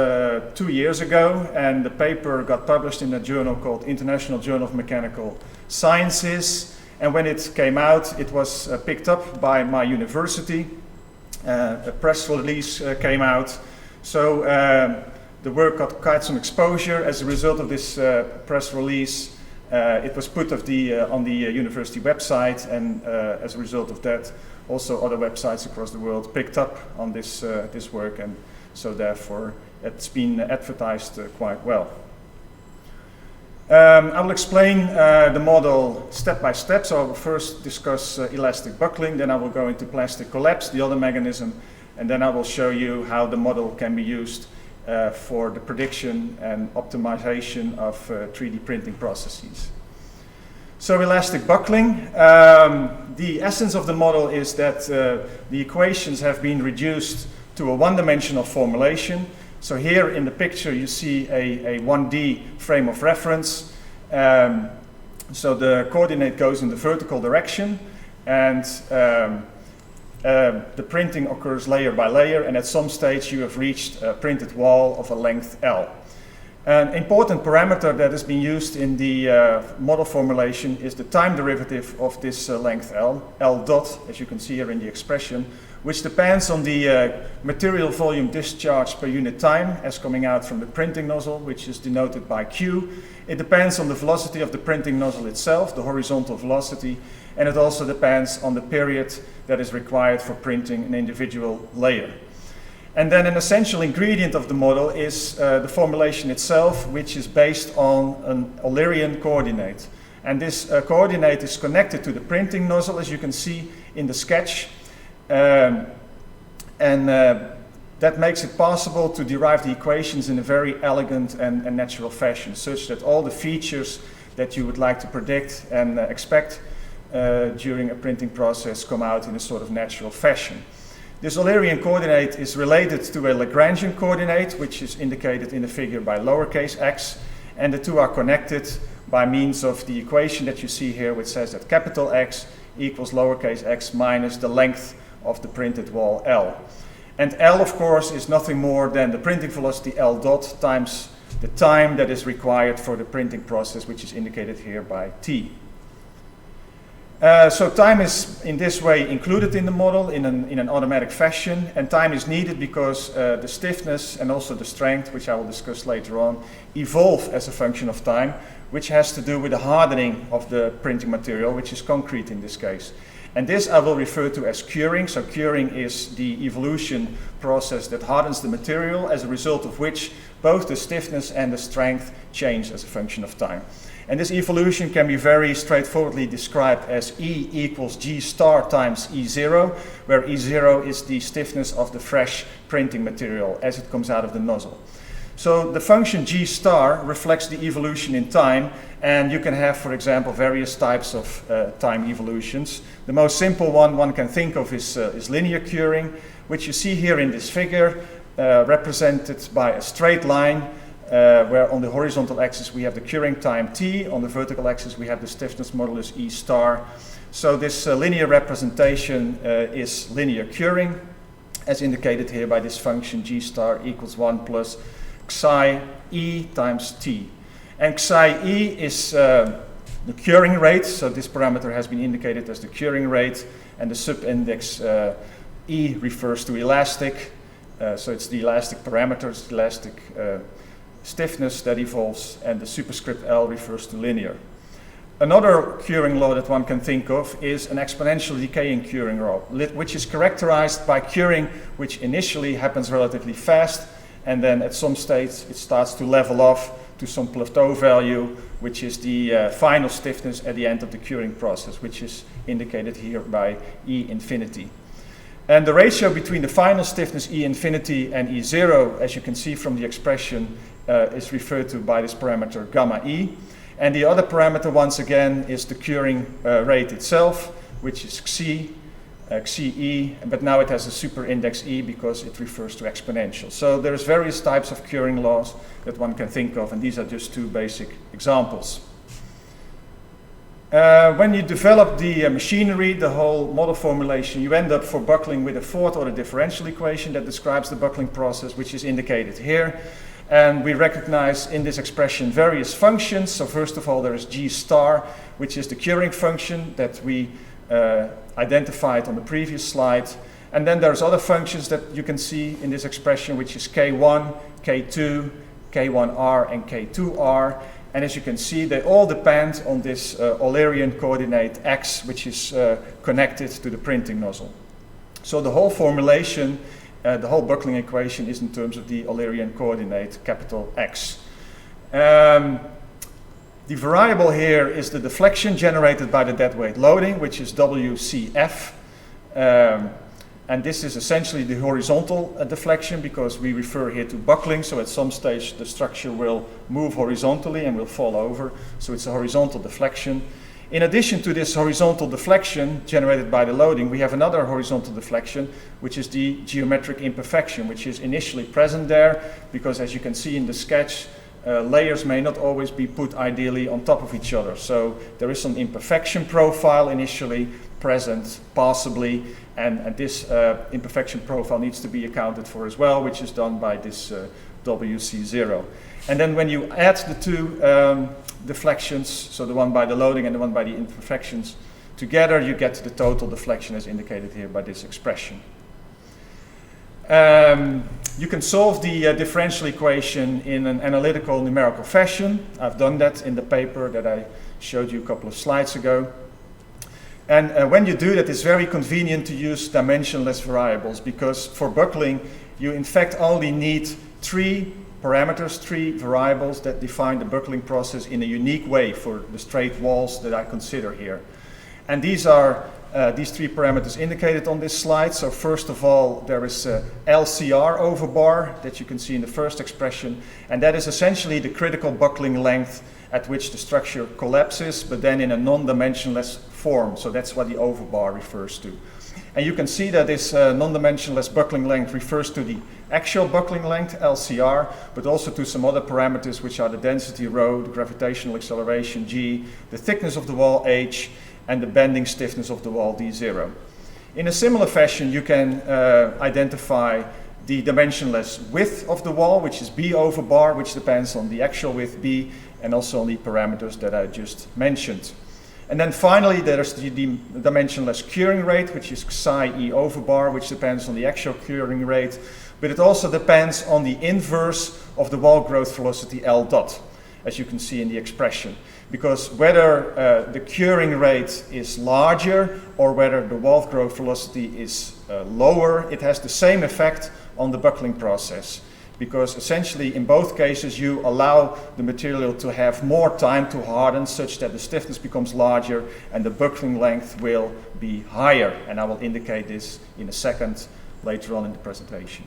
2 years ago, and the paper got published in a journal called International Journal of Mechanical Sciences. And when it came out, it was picked up by my university. A press release came out. So the work got quite some exposure as a result of this press release. It was put on the university website, and as a result of that, also other websites across the world picked up on this work, and so therefore it's been advertised quite well. I will explain the model step by step. So I will first discuss elastic buckling, then I will go into plastic collapse, the other mechanism, and then I will show you how the model can be used for the prediction and optimization of 3D printing processes. So elastic buckling, the essence of the model is that the equations have been reduced to a one-dimensional formulation. So here in the picture you see a 1D frame of reference. So the coordinate goes in the vertical direction, and the printing occurs layer by layer, and at some stage you have reached a printed wall of a length L. An important parameter that has been used in the model formulation is the time derivative of this length L dot, as you can see here in the expression, which depends on the material volume discharged per unit time as coming out from the printing nozzle, which is denoted by Q. It depends on the velocity of the printing nozzle itself, the horizontal velocity, and it also depends on the period that is required for printing an individual layer. And then an essential ingredient of the model is the formulation itself, which is based on an Eulerian coordinate. And this coordinate is connected to the printing nozzle, as you can see in the sketch. That makes it possible to derive the equations in a very elegant and natural fashion, such that all the features that you would like to predict and expect during a printing process come out in a sort of natural fashion. This Eulerian coordinate is related to a Lagrangian coordinate, which is indicated in the figure by lowercase x, and the two are connected by means of the equation that you see here, which says that capital X equals lowercase x minus the length of the printed wall L. And L, of course, is nothing more than the printing velocity L dot times the time that is required for the printing process, which is indicated here by T. So time is in this way included in the model in an automatic fashion, and time is needed because the stiffness and also the strength, which I will discuss later on, evolve as a function of time, which has to do with the hardening of the printing material, which is concrete in this case. And this I will refer to as curing. So curing is the evolution process that hardens the material, as a result of which both the stiffness and the strength change as a function of time. And this evolution can be very straightforwardly described as E equals G star times E0, where E0 is the stiffness of the fresh printing material as it comes out of the nozzle. So the function G star reflects the evolution in time, and you can have, for example, various types of time evolutions. The most simple one can think of is linear curing, which you see here in this figure, represented by a straight line, where on the horizontal axis we have the curing time T, on the vertical axis we have the stiffness modulus E star. So this linear representation is linear curing, as indicated here by this function G star equals 1 plus xi E times T. And xi E is the curing rate, so this parameter has been indicated as the curing rate, and the subindex E refers to elastic, so it's the elastic parameter, it's the elastic stiffness that evolves, and the superscript L refers to linear. Another curing law that one can think of is an exponential decaying curing law, which is characterized by curing which initially happens relatively fast, and then at some stage it starts to level off to some plateau value, which is the final stiffness at the end of the curing process, which is indicated here by E infinity. And the ratio between the final stiffness E infinity and E0, as you can see from the expression, is referred to by this parameter gamma E. And the other parameter, once again, is the curing rate itself, which is xi E, but now it has a super index E because it refers to exponential. So there's various types of curing laws that one can think of, and these are just two basic examples. When you develop the machinery, the whole model formulation, you end up for buckling with a fourth order differential equation that describes the buckling process, which is indicated here. And we recognize in this expression various functions. So first of all, there is G star, which is the curing function that we identified on the previous slide. And then there's other functions that you can see in this expression, which is K1, K2, K1R, and K2R. And as you can see, they all depend on this Eulerian coordinate X, which is connected to the printing nozzle. So the whole formulation, the whole buckling equation is in terms of the Eulerian coordinate, capital X. The variable here is the deflection generated by the deadweight loading, which is WCF. And this is essentially the horizontal deflection, because we refer here to buckling. So at some stage the structure will move horizontally and will fall over. So it's a horizontal deflection. In addition to this horizontal deflection generated by the loading, we have another horizontal deflection, which is the geometric imperfection, which is initially present there because, as you can see in the sketch, layers may not always be put ideally on top of each other. So there is some imperfection profile initially present, possibly, and this imperfection profile needs to be accounted for as well, which is done by this WC0. And then when you add the two deflections, so the one by the loading and the one by the imperfections, together you get the total deflection as indicated here by this expression. You can solve the differential equation in an analytical numerical fashion. I've done that in the paper that I showed you a couple of slides ago. And when you do that, it's very convenient to use dimensionless variables, because for buckling, you in fact only need three parameters, three variables that define the buckling process in a unique way for the straight walls that I consider here. And these are these three parameters indicated on this slide. So first of all, there is LCR over bar that you can see in the first expression, and that is essentially the critical buckling length at which the structure collapses, but then in a non-dimensionless form. So that's what the over bar refers to. And you can see that this non-dimensionless buckling length refers to the actual buckling length, LCR, but also to some other parameters, which are the density rho, the gravitational acceleration, G, the thickness of the wall, H, and the bending stiffness of the wall, D0. In a similar fashion, you can identify the dimensionless width of the wall, which is B over bar, which depends on the actual width B, and also on the parameters that I just mentioned. And then finally, there's the dimensionless curing rate, which is psi E over bar, which depends on the actual curing rate, but it also depends on the inverse of the wall growth velocity L dot, as you can see in the expression. Because whether the curing rate is larger or whether the wall growth velocity is lower, it has the same effect on the buckling process. Because essentially in both cases you allow the material to have more time to harden such that the stiffness becomes larger and the buckling length will be higher. And I will indicate this in a second later on in the presentation.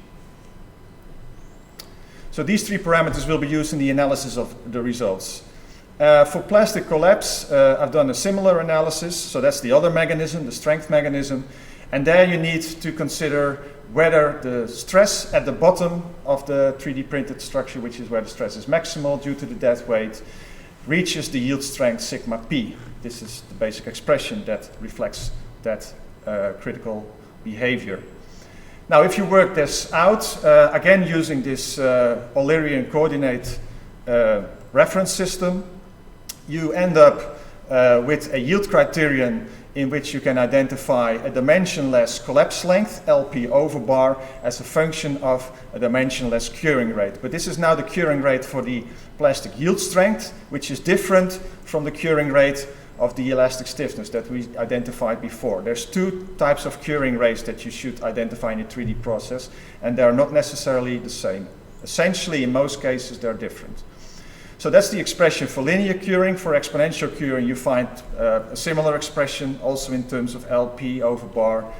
So these three parameters will be used in the analysis of the results. For plastic collapse, I've done a similar analysis. So that's the other mechanism, the strength mechanism. And there you need to consider whether the stress at the bottom of the 3D printed structure, which is where the stress is maximal due to the dead weight, reaches the yield strength sigma p. This is the basic expression that reflects that critical behavior. Now, if you work this out, again using this Eulerian coordinate reference system, you end up with a yield criterion in which you can identify a dimensionless collapse length, LP over bar, as a function of a dimensionless curing rate. But this is now the curing rate for the plastic yield strength, which is different from the curing rate of the elastic stiffness that we identified before. There's two types of curing rates that you should identify in a 3D process, and they are not necessarily the same. Essentially, in most cases, they're different. So that's the expression for linear curing. For exponential curing, you find a similar expression also in terms of LP over bar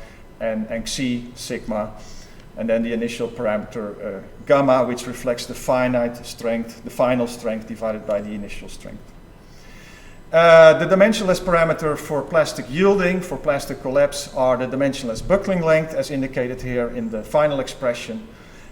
and Xi sigma, and then the initial parameter gamma, which reflects the finite strength, the final strength divided by the initial strength. The dimensionless parameter for plastic yielding, for plastic collapse, are the dimensionless buckling length, as indicated here in the final expression.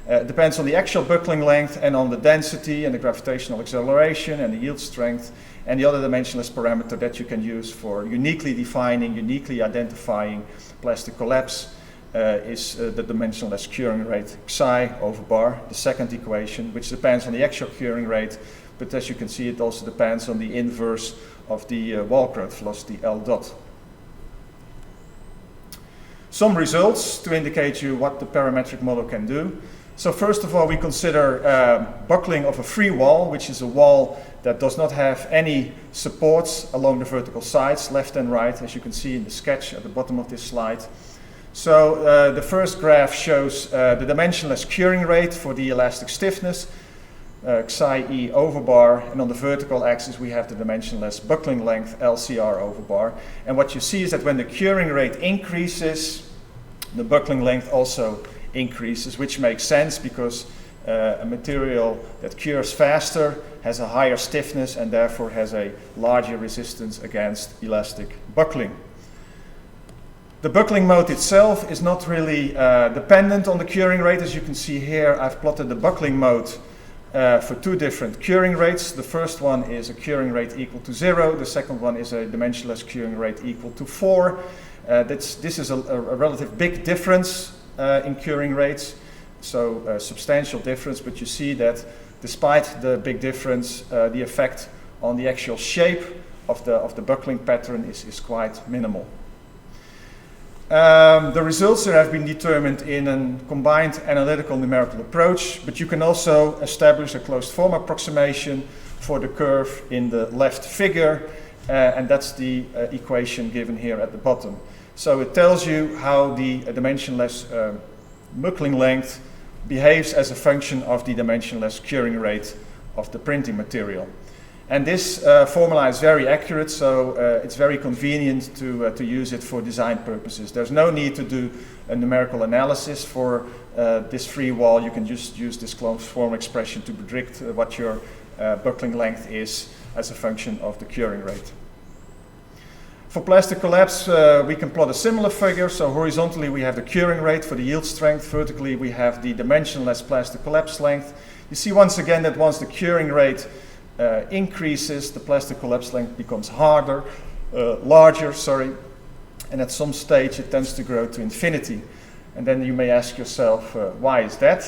It depends on the actual buckling length and on the density and the gravitational acceleration and the yield strength. And the other dimensionless parameter that you can use for uniquely defining, uniquely identifying plastic collapse is the dimensionless curing rate psi over bar, the second equation, which depends on the actual curing rate. But as you can see, it also depends on the inverse of the wall growth velocity L dot. Some results to indicate you what the parametric model can do. So first of all, we consider buckling of a free wall, which is a wall that does not have any supports along the vertical sides, left and right, as you can see in the sketch at the bottom of this slide. So the first graph shows the dimensionless curing rate for the elastic stiffness, psi E over bar, and on the vertical axis we have the dimensionless buckling length, LCR over bar. And what you see is that when the curing rate increases, the buckling length also increases, which makes sense because a material that cures faster has a higher stiffness and therefore has a larger resistance against elastic buckling. The buckling mode itself is not really dependent on the curing rate. As you can see here, I've plotted the buckling mode for two different curing rates. The first one is a curing rate equal to 0. The second one is a dimensionless curing rate equal to 4. This is a relative big difference in curing rates, so a substantial difference, but you see that despite the big difference, the effect on the actual shape of the buckling pattern is quite minimal. The results have been determined in a combined analytical numerical approach, but you can also establish a closed form approximation for the curve in the left figure, and that's the equation given here at the bottom. So it tells you how the dimensionless buckling length behaves as a function of the dimensionless curing rate of the printing material. And this formula is very accurate, so it's very convenient to use it for design purposes. There's no need to do a numerical analysis for this free wall. You can just use this closed form expression to predict what your buckling length is as a function of the curing rate. For plastic collapse, we can plot a similar figure. So horizontally, we have the curing rate for the yield strength. Vertically, we have the dimensionless plastic collapse length. You see once again that once the curing rate increases, the plastic collapse length becomes larger, and at some stage it tends to grow to infinity. And then you may ask yourself, why is that?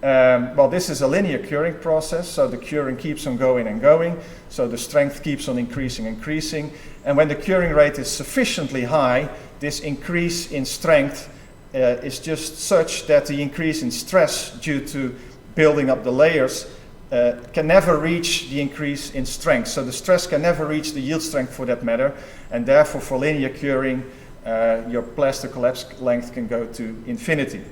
Well, this is a linear curing process, so the curing keeps on going and going, so the strength keeps on increasing, and when the curing rate is sufficiently high, this increase in strength is just such that the increase in stress due to building up the layers can never reach the increase in strength. So the stress can never reach the yield strength for that matter, and therefore for linear curing, your plastic collapse length can go to infinity.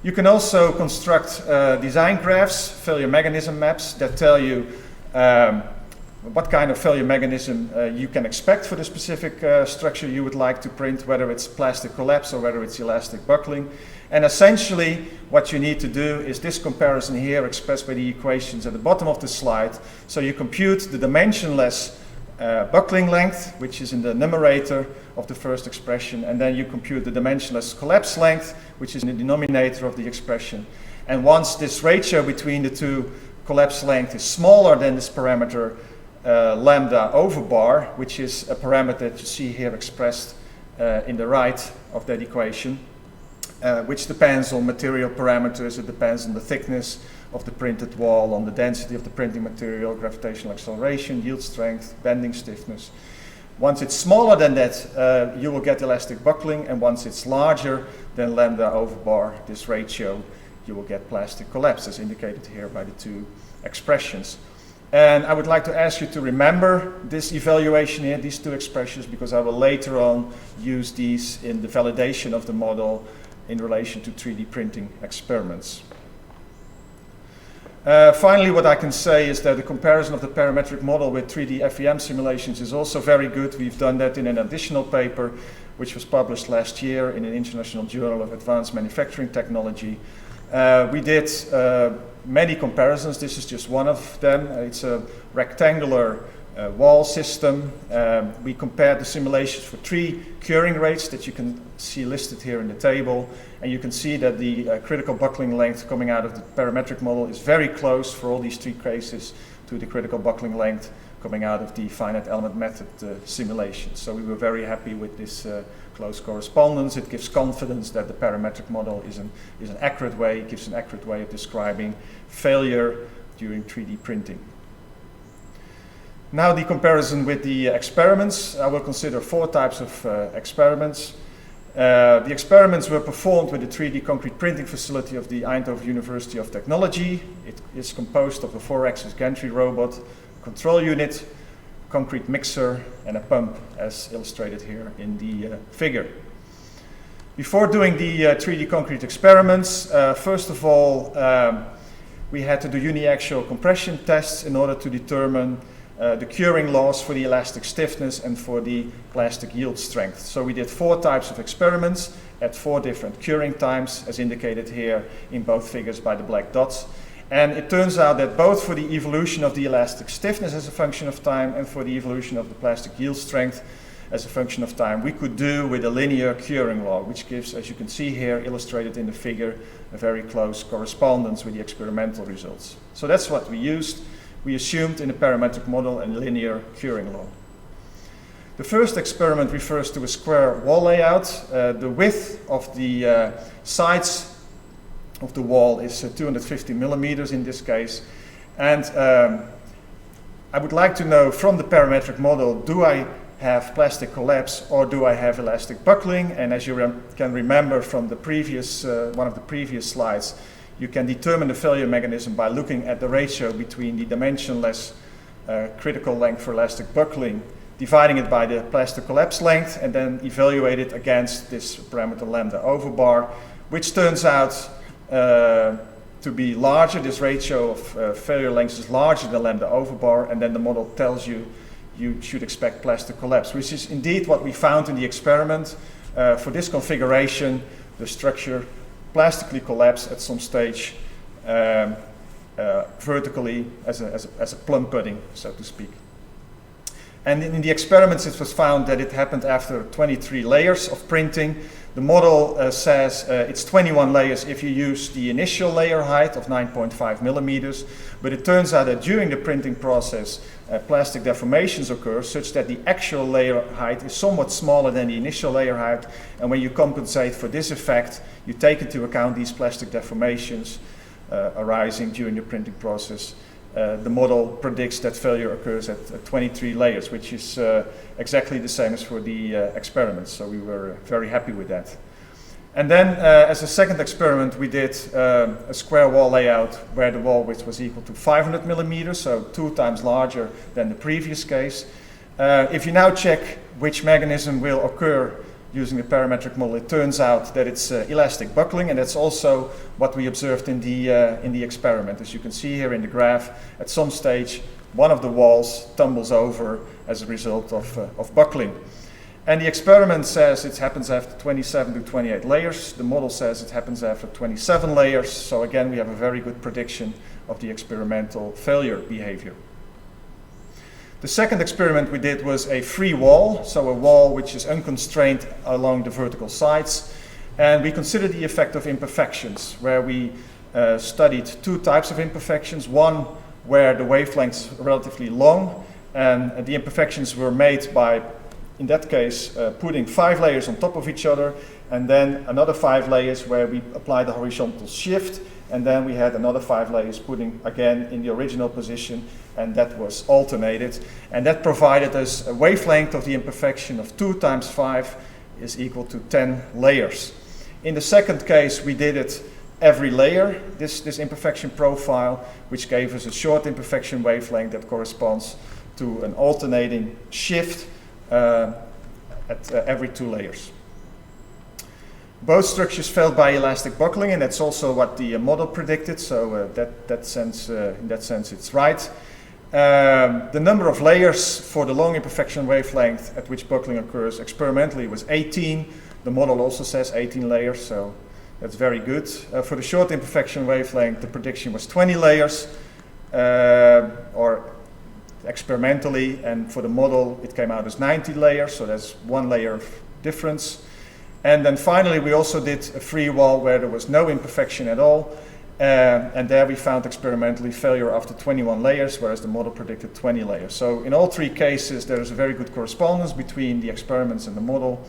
You can also construct design graphs, failure mechanism maps, that tell you what kind of failure mechanism you can expect for the specific structure you would like to print, whether it's plastic collapse or whether it's elastic buckling. And essentially, what you need to do is this comparison here expressed by the equations at the bottom of the slide. So you compute the dimensionless buckling length, which is in the numerator of the first expression, and then you compute the dimensionless collapse length, which is in the denominator of the expression. And once this ratio between the two collapse length is smaller than this parameter lambda over bar, which is a parameter that you see here expressed in the right of that equation, which depends on material parameters. It depends on the thickness of the printed wall, on the density of the printing material, gravitational acceleration, yield strength, bending stiffness. Once it's smaller than that, you will get elastic buckling, and once it's larger than lambda over bar, this ratio, you will get plastic collapse, as indicated here by the two expressions. And I would like to ask you to remember this evaluation here, these two expressions, because I will later on use these in the validation of the model in relation to 3D printing experiments. Finally, what I can say is that the comparison of the parametric model with 3D FEM simulations is also very good. We've done that in an additional paper, which was published last year in an International Journal of Advanced Manufacturing Technology. We did many comparisons. This is just one of them. It's a rectangular wall system. We compared the simulations for 3 curing rates that you can see listed here in the table, and you can see that the critical buckling length coming out of the parametric model is very close for all these 3 cases to the critical buckling length coming out of the finite element method simulation. So we were very happy with this close correspondence. It gives confidence that the parametric model is an accurate way, it gives an accurate way of describing failure during 3D printing. Now the comparison with the experiments. I will consider 4 types of experiments. The experiments were performed with the 3D concrete printing facility of the Eindhoven University of Technology. It is composed of a 4-axis gantry robot, control unit, concrete mixer, and a pump, as illustrated here in the figure. Before doing the 3D concrete experiments, first of all, we had to do uniaxial compression tests in order to determine the curing laws for the elastic stiffness and for the plastic yield strength. So we did 4 types of experiments at 4 different curing times, as indicated here in both figures by the black dots. And it turns out that both for the evolution of the elastic stiffness as a function of time and for the evolution of the plastic yield strength, as a function of time, we could do with a linear curing law, which gives, as you can see here, illustrated in the figure, a very close correspondence with the experimental results. So that's what we used. We assumed in a parametric model a linear curing law. The first experiment refers to a square wall layout. The width of the sides of the wall is 250 millimeters in this case. And I would like to know from the parametric model, do I have plastic collapse or do I have elastic buckling? And as you can remember from the previous, one of the previous slides, you can determine the failure mechanism by looking at the ratio between the dimensionless critical length for elastic buckling, dividing it by the plastic collapse length, and then evaluate it against this parameter lambda over bar, which turns out to be larger. This ratio of failure lengths is larger than lambda over bar, and then the model tells you you should expect plastic collapse, which is indeed what we found in the experiment. For this configuration, the structure plastically collapsed at some stage vertically as a plum pudding, so to speak. And in the experiments, it was found that it happened after 23 layers of printing. The model says it's 21 layers if you use the initial layer height of 9.5 millimeters, but it turns out that during the printing process, plastic deformations occur such that the actual layer height is somewhat smaller than the initial layer height, and when you compensate for this effect, you take into account these plastic deformations arising during the printing process. The model predicts that failure occurs at 23 layers, which is exactly the same as for the experiments, so we were very happy with that. And then as a second experiment, we did a square wall layout where the wall width was equal to 500 millimeters, so 2 times larger than the previous case. If you now check which mechanism will occur using the parametric model, it turns out that it's elastic buckling, and that's also what we observed in the experiment. As you can see here in the graph, at some stage, one of the walls tumbles over as a result of buckling. And the experiment says it happens after 27 to 28 layers. The model says it happens after 27 layers. So again, we have a very good prediction of the experimental failure behavior. The second experiment we did was a free wall, so a wall which is unconstrained along the vertical sides. And we considered the effect of imperfections, where we studied 2 types of imperfections. One where the wavelength is relatively long, and the imperfections were made by, in that case, putting 5 layers on top of each other, and then another 5 layers where we applied the horizontal shift, and then we had another 5 layers putting again in the original position, and that was alternated. And that provided us a wavelength of the imperfection of 2 times 5 is equal to 10 layers. In the second case, we did it every layer, this imperfection profile, which gave us a short imperfection wavelength that corresponds to an alternating shift at every 2 layers. Both structures failed by elastic buckling, and that's also what the model predicted, so in that sense it's right. The number of layers for the long imperfection wavelength at which buckling occurs experimentally was 18. The model also says 18 layers, so that's very good. For the short imperfection wavelength, the prediction was 20 layers, or experimentally, and for the model it came out as 90 layers, so that's 1 layer of difference. And then finally we also did a free wall where there was no imperfection at all, and there we found experimentally failure after 21 layers, whereas the model predicted 20 layers. So in all 3 cases there is a very good correspondence between the experiments and the model.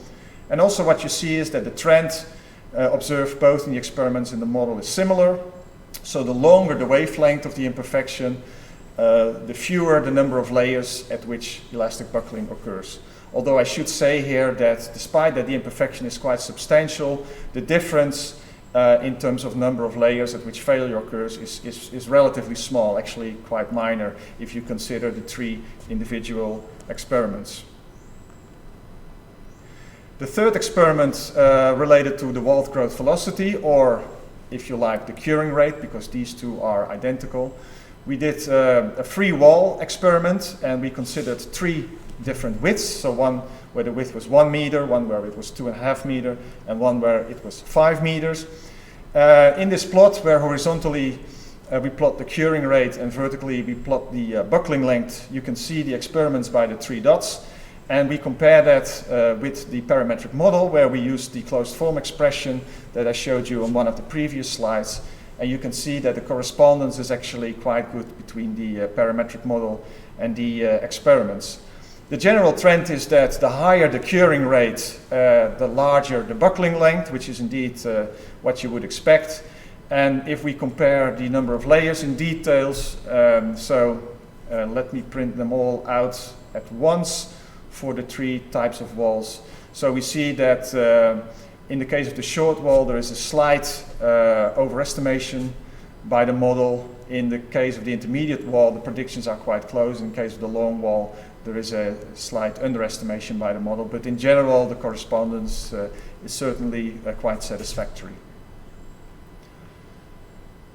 And also what you see is that the trend observed both in the experiments and the model is similar. So the longer the wavelength of the imperfection, the fewer the number of layers at which elastic buckling occurs. Although I should say here that despite that the imperfection is quite substantial, the difference in terms of number of layers at which failure occurs is relatively small, actually quite minor if you consider the 3 individual experiments. The third experiment related to the wall growth velocity, or if you like, the curing rate, because these 2 are identical. We did a free wall experiment, and we considered 3 different widths. So one where the width was 1 meter, one where it was 2.5 meters, and one where it was 5 meters. In this plot, where horizontally we plot the curing rate and vertically we plot the buckling length, you can see the experiments by the 3 dots. And we compare that with the parametric model, where we use the closed form expression that I showed you on one of the previous slides. And you can see that the correspondence is actually quite good between the parametric model and the experiments. The general trend is that the higher the curing rate, the larger the buckling length, which is indeed what you would expect. And if we compare the number of layers in details, let me print them all out at once for the three types of walls. So we see that in the case of the short wall, there is a slight overestimation by the model. In the case of the intermediate wall, the predictions are quite close. In the case of the long wall, there is a slight underestimation by the model. But in general, the correspondence is certainly quite satisfactory.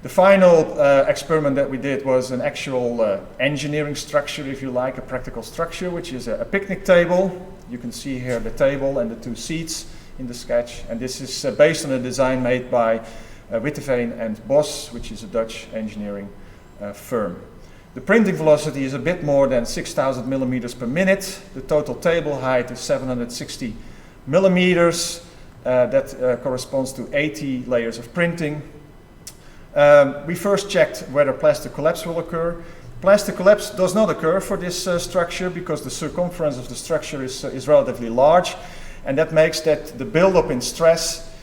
The final experiment that we did was an actual engineering structure, if you like, a practical structure, which is a picnic table. You can see here the table and the two seats in the sketch. And this is based on a design made by Witteveen and Bos, which is a Dutch engineering firm. The printing velocity is a bit more than 6,000 millimeters per minute. The total table height is 760 millimeters. That corresponds to 80 layers of printing. We first checked whether plastic collapse will occur. Plastic collapse does not occur for this structure because the circumference of the structure is relatively large, and that makes that the buildup in stress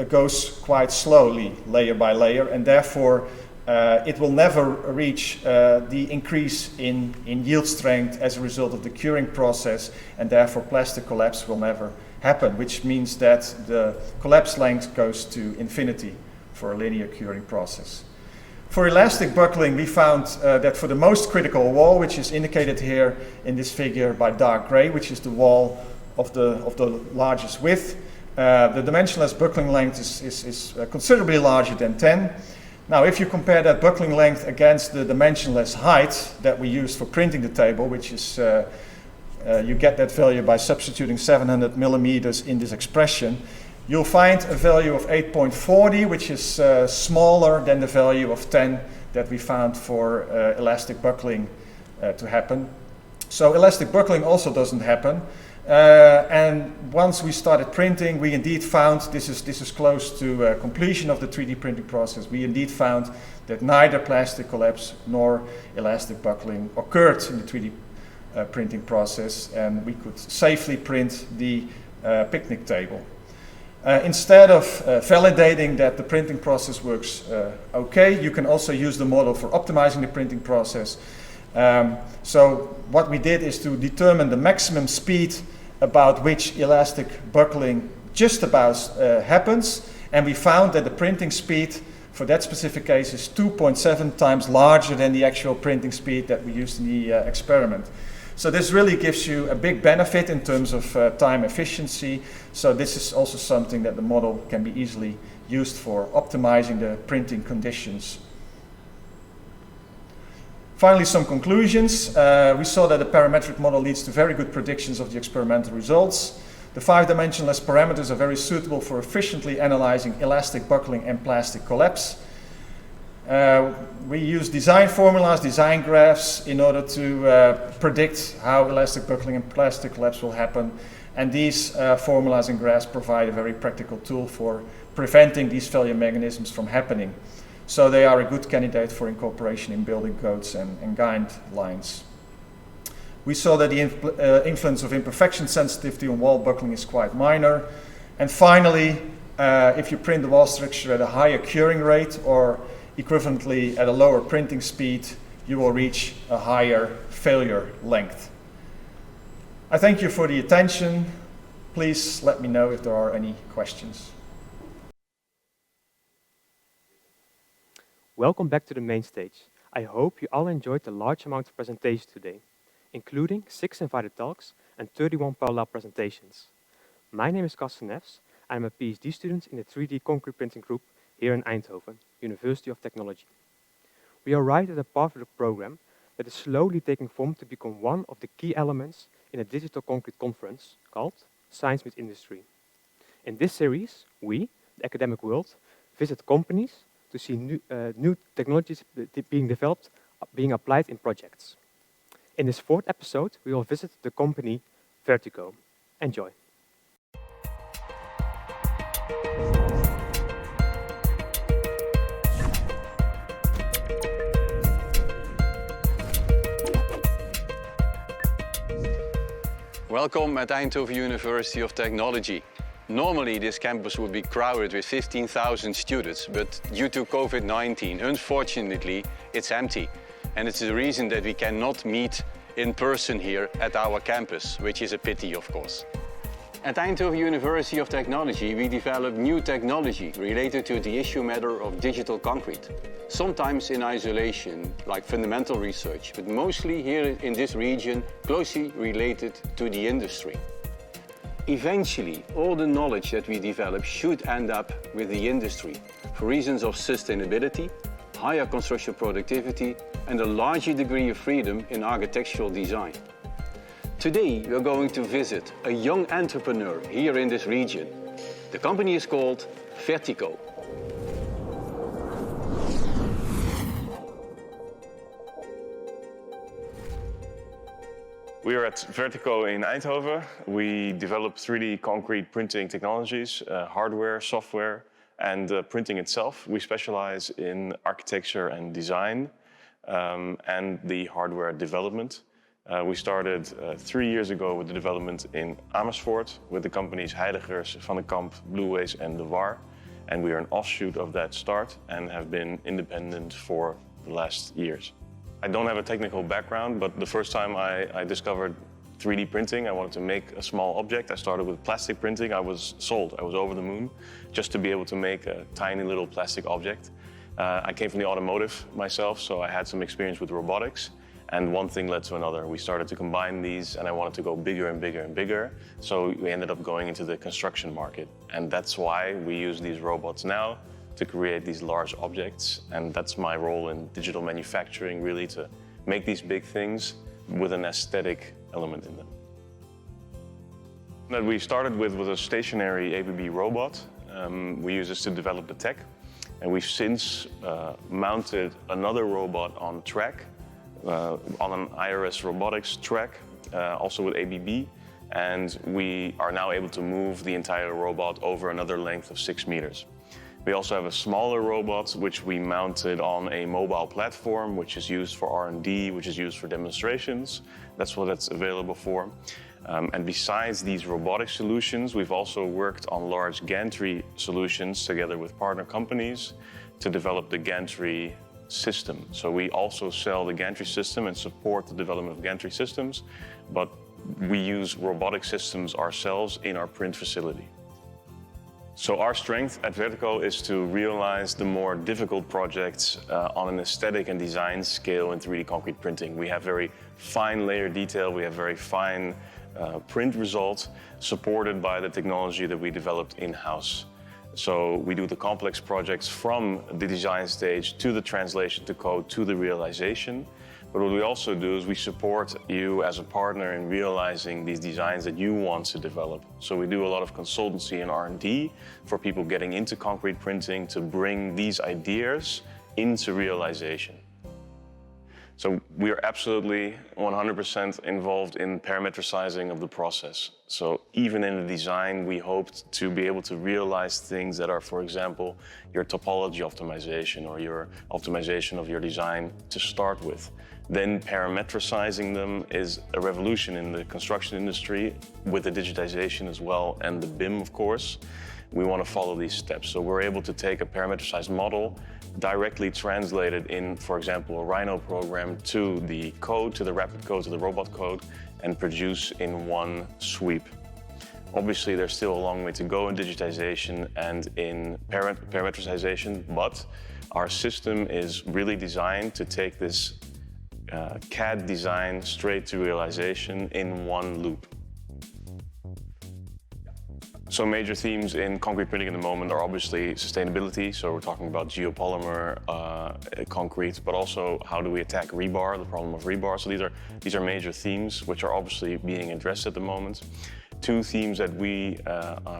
goes quite slowly, layer by layer, and therefore it will never reach the increase in yield strength as a result of the curing process, and therefore plastic collapse will never happen, which means that the collapse length goes to infinity for a linear curing process. For elastic buckling, we found that for the most critical wall, which is indicated here in this figure by dark gray, which is the wall of the largest width, the dimensionless buckling length is considerably larger than 10. Now, if you compare that buckling length against the dimensionless height that we use for printing the table, which is, you get that value by substituting 700 millimeters in this expression, you'll find a value of 8.40, which is smaller than the value of 10 that we found for elastic buckling to happen. So elastic buckling also doesn't happen. And once we started printing, we indeed found, this is close to completion of the 3D printing process, we indeed found that neither plastic collapse nor elastic buckling occurred in the 3D printing process, and we could safely print the picnic table. Instead of validating that the printing process works okay, you can also use the model for optimizing the printing process. So what we did is to determine the maximum speed about which elastic buckling just about happens, and we found that the printing speed for that specific case is 2.7 times larger than the actual printing speed that we used in the experiment. So this really gives you a big benefit in terms of time efficiency. So this is also something that the model can be easily used for optimizing the printing conditions. Finally, some conclusions. We saw that the parametric model leads to very good predictions of the experimental results. The 5-dimensionless parameters are very suitable for efficiently analyzing elastic buckling and plastic collapse. We use design formulas, design graphs in order to predict how elastic buckling and plastic collapse will happen. And these formulas and graphs provide a very practical tool for preventing these failure mechanisms from happening. So they are a good candidate for incorporation in building codes and guidelines. We saw that the influence of imperfection sensitivity on wall buckling is quite minor. And finally, if you print the wall structure at a higher curing rate or equivalently at a lower printing speed, you will reach a higher failure length. I thank you for the attention. Please let me know if there are any questions. Welcome back to the main stage. I hope you all enjoyed the large amount of presentations today, including 6 invited talks and 31 parallel presentations. My name is Carsten Nefs. I'm a PhD student in the 3D concrete printing group here in Eindhoven, University of Technology. We are right at the part of the program that is slowly taking form to become one of the key elements in a digital concrete conference called Science Meets Industry. In this series, we, the academic world, visit companies to see new technologies being developed, being applied in projects. In this 4th episode, we will visit the company Vertico. Enjoy. Welcome at Eindhoven University of Technology. Normally this campus would be crowded with 15,000 students, but due to COVID-19, unfortunately, it's empty. And it's the reason that we cannot meet in person here at our campus, which is a pity, of course. At Eindhoven University of Technology, we develop new technology related to the issue matter of digital concrete. Sometimes in isolation, like fundamental research, but mostly here in this region, closely related to the industry. Eventually, all the knowledge that we develop should end up with the industry for reasons of sustainability, higher construction productivity, and a larger degree of freedom in architectural design. Today, we are going to visit a young entrepreneur here in this region. The company is called Vertico. We are at Vertico in Eindhoven. We develop 3D concrete printing technologies, hardware, software, and printing itself. We specialize in architecture and design and the hardware development. We started 3 years ago with the development in Amersfoort with the companies Heiligers, Van den Kamp, Blueways and De War. And we are an offshoot of that start and have been independent for the last years. I don't have a technical background, but the first time I discovered 3D printing, I wanted to make a small object. I started with plastic printing. I was sold. I was over the moon just to be able to make a tiny little plastic object. I came from the automotive myself, so I had some experience with robotics. And one thing led to another. We started to combine these and I wanted to go bigger and bigger and bigger. So we ended up going into the construction market. And that's why we use these robots now to create these large objects. And that's my role in digital manufacturing, really, to make these big things with an aesthetic element in them. That we started with was a stationary ABB robot. We use this to develop the tech. And we've since mounted another robot on track, on an IRS robotics track, also with ABB. And we are now able to move the entire robot over another length of 6 meters. We also have a smaller robot, which we mounted on a mobile platform, which is used for R&D, which is used for demonstrations. That's what it's available for. And besides these robotic solutions, we've also worked on large gantry solutions together with partner companies to develop the gantry system. So we also sell the gantry system and support the development of gantry systems, but we use robotic systems ourselves in our print facility. So our strength at Vertico is to realize the more difficult projects on an aesthetic and design scale in 3D concrete printing. We have very fine layer detail, we have very fine print results supported by the technology that we developed in-house. So we do the complex projects from the design stage to the translation to code to the realization. But what we also do is we support you as a partner in realizing these designs that you want to develop. So we do a lot of consultancy and R&D for people getting into concrete printing to bring these ideas into realization. So we are absolutely 100% involved in parametricizing of the process. So even in the design, we hoped to be able to realize things that are, for example, your topology optimization or your optimization of your design to start with. Then parametricizing them is a revolution in the construction industry with the digitization as well and the BIM, of course. We want to follow these steps. So we're able to take a parametricized model, directly translate it in, for example, a Rhino program to the code, to the rapid code, to the robot code, and produce in one sweep. Obviously, there's still a long way to go in digitization and in parametricization, but our system is really designed to take this CAD design straight to realization in one loop. So major themes in concrete printing at the moment are obviously sustainability. So we're talking about geopolymer concrete, but also how do we attack rebar, the problem of rebar. So these are major themes which are obviously being addressed at the moment. Two themes that we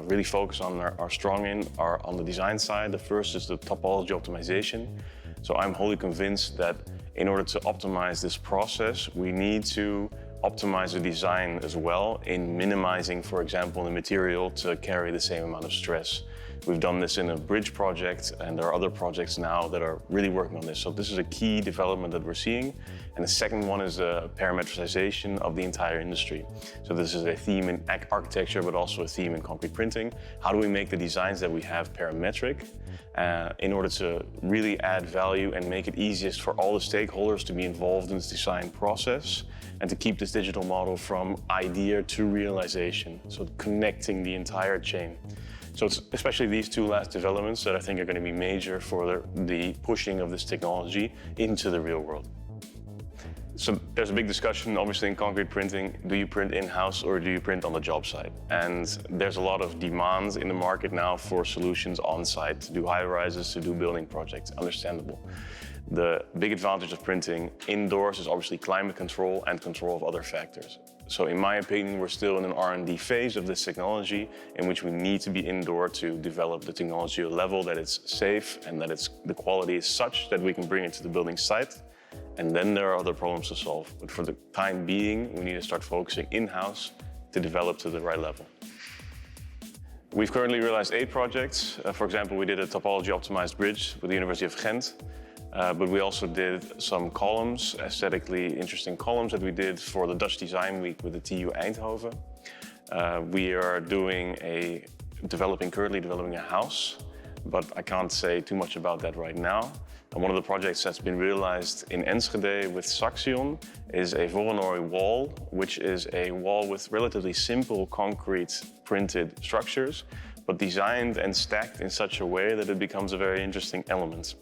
really focus on are strong in are on the design side. The first is the topology optimization. So I'm wholly convinced that in order to optimize this process, we need to optimize the design as well in minimizing, for example, the material to carry the same amount of stress. We've done this in a bridge project, and there are other projects now that are really working on this. So this is a key development that we're seeing. And the second one is the parametricization of the entire industry. So this is a theme in architecture, but also a theme in concrete printing. How do we make the designs that we have parametric in order to really add value and make it easiest for all the stakeholders to be involved in this design process and to keep this digital model from idea to realization, so connecting the entire chain. So it's especially these two last developments that I think are going to be major for the pushing of this technology into the real world. So there's a big discussion, obviously, in concrete printing. Do you print in-house or do you print on the job site? And there's a lot of demands in the market now for solutions on-site, to do high-rises, to do building projects, understandable. The big advantage of printing indoors is obviously climate control and control of other factors. So in my opinion, we're still in an R&D phase of this technology in which we need to be indoor to develop the technology to a level that it's safe and that the quality is such that we can bring it to the building site. And then there are other problems to solve. But for the time being, we need to start focusing in-house to develop to the right level. We've currently realized 8 projects. For example, we did a topology optimized bridge with the University of Ghent. But we also did some columns, aesthetically interesting columns that we did for the Dutch Design Week with the TU Eindhoven. We are currently developing a house, but I can't say too much about that right now. And one of the projects that's been realized in Enschede with Saxion is a Voronoi wall, which is a wall with relatively simple concrete printed structures, but designed and stacked in such a way that it becomes a very interesting element.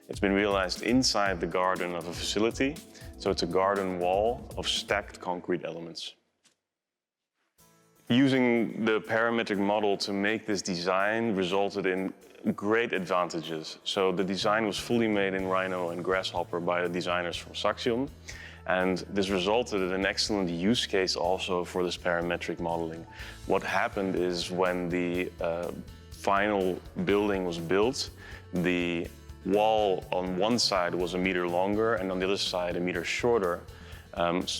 It's been realized inside the garden of a facility, so it's a garden wall of stacked concrete elements. Using the parametric model to make this design resulted in great advantages. So the design was fully made in Rhino and Grasshopper by the designers from Saxion, and this resulted in an excellent use case also for this parametric modeling. What happened is when the final building was built, the wall on one side was 1 meter longer and on the other side 1 meter shorter,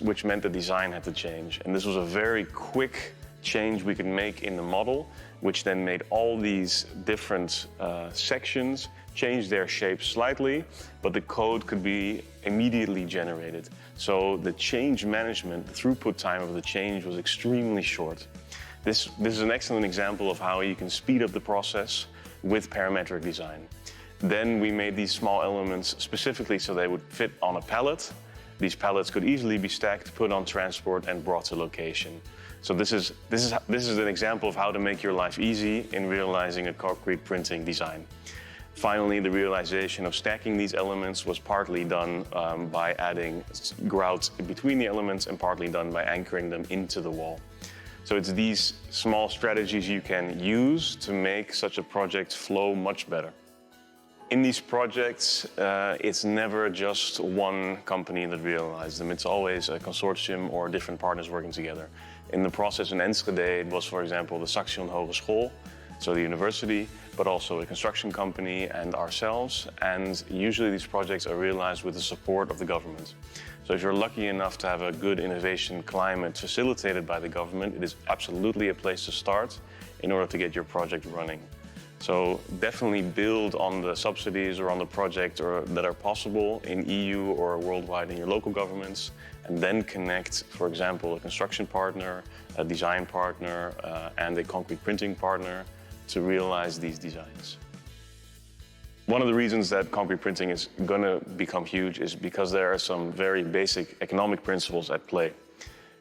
which meant the design had to change. And this was a very quick change we could make in the model, which then made all these different sections change their shape slightly, but the code could be immediately generated. So the change management, the throughput time of the change was extremely short. This is an excellent example of how you can speed up the process with parametric design. Then we made these small elements specifically so they would fit on a pallet. These pallets could easily be stacked, put on transport, and brought to location. So this is an example of how to make your life easy in realizing a concrete printing design. Finally, the realization of stacking these elements was partly done by adding grout between the elements and partly done by anchoring them into the wall. So it's these small strategies you can use to make such a project flow much better. In these projects, it's never just one company that realizes them. It's always a consortium or different partners working together. In the process in Enschede, it was, for example, the Saxion Hogeschool, so the university, but also a construction company and ourselves. And usually these projects are realized with the support of the government. So if you're lucky enough to have a good innovation climate facilitated by the government, it is absolutely a place to start in order to get your project running. So definitely build on the subsidies or on the project that are possible in EU or worldwide in your local governments, and then connect, for example, a construction partner, a design partner, and a concrete printing partner to realize these designs. One of the reasons that concrete printing is going to become huge is because there are some very basic economic principles at play.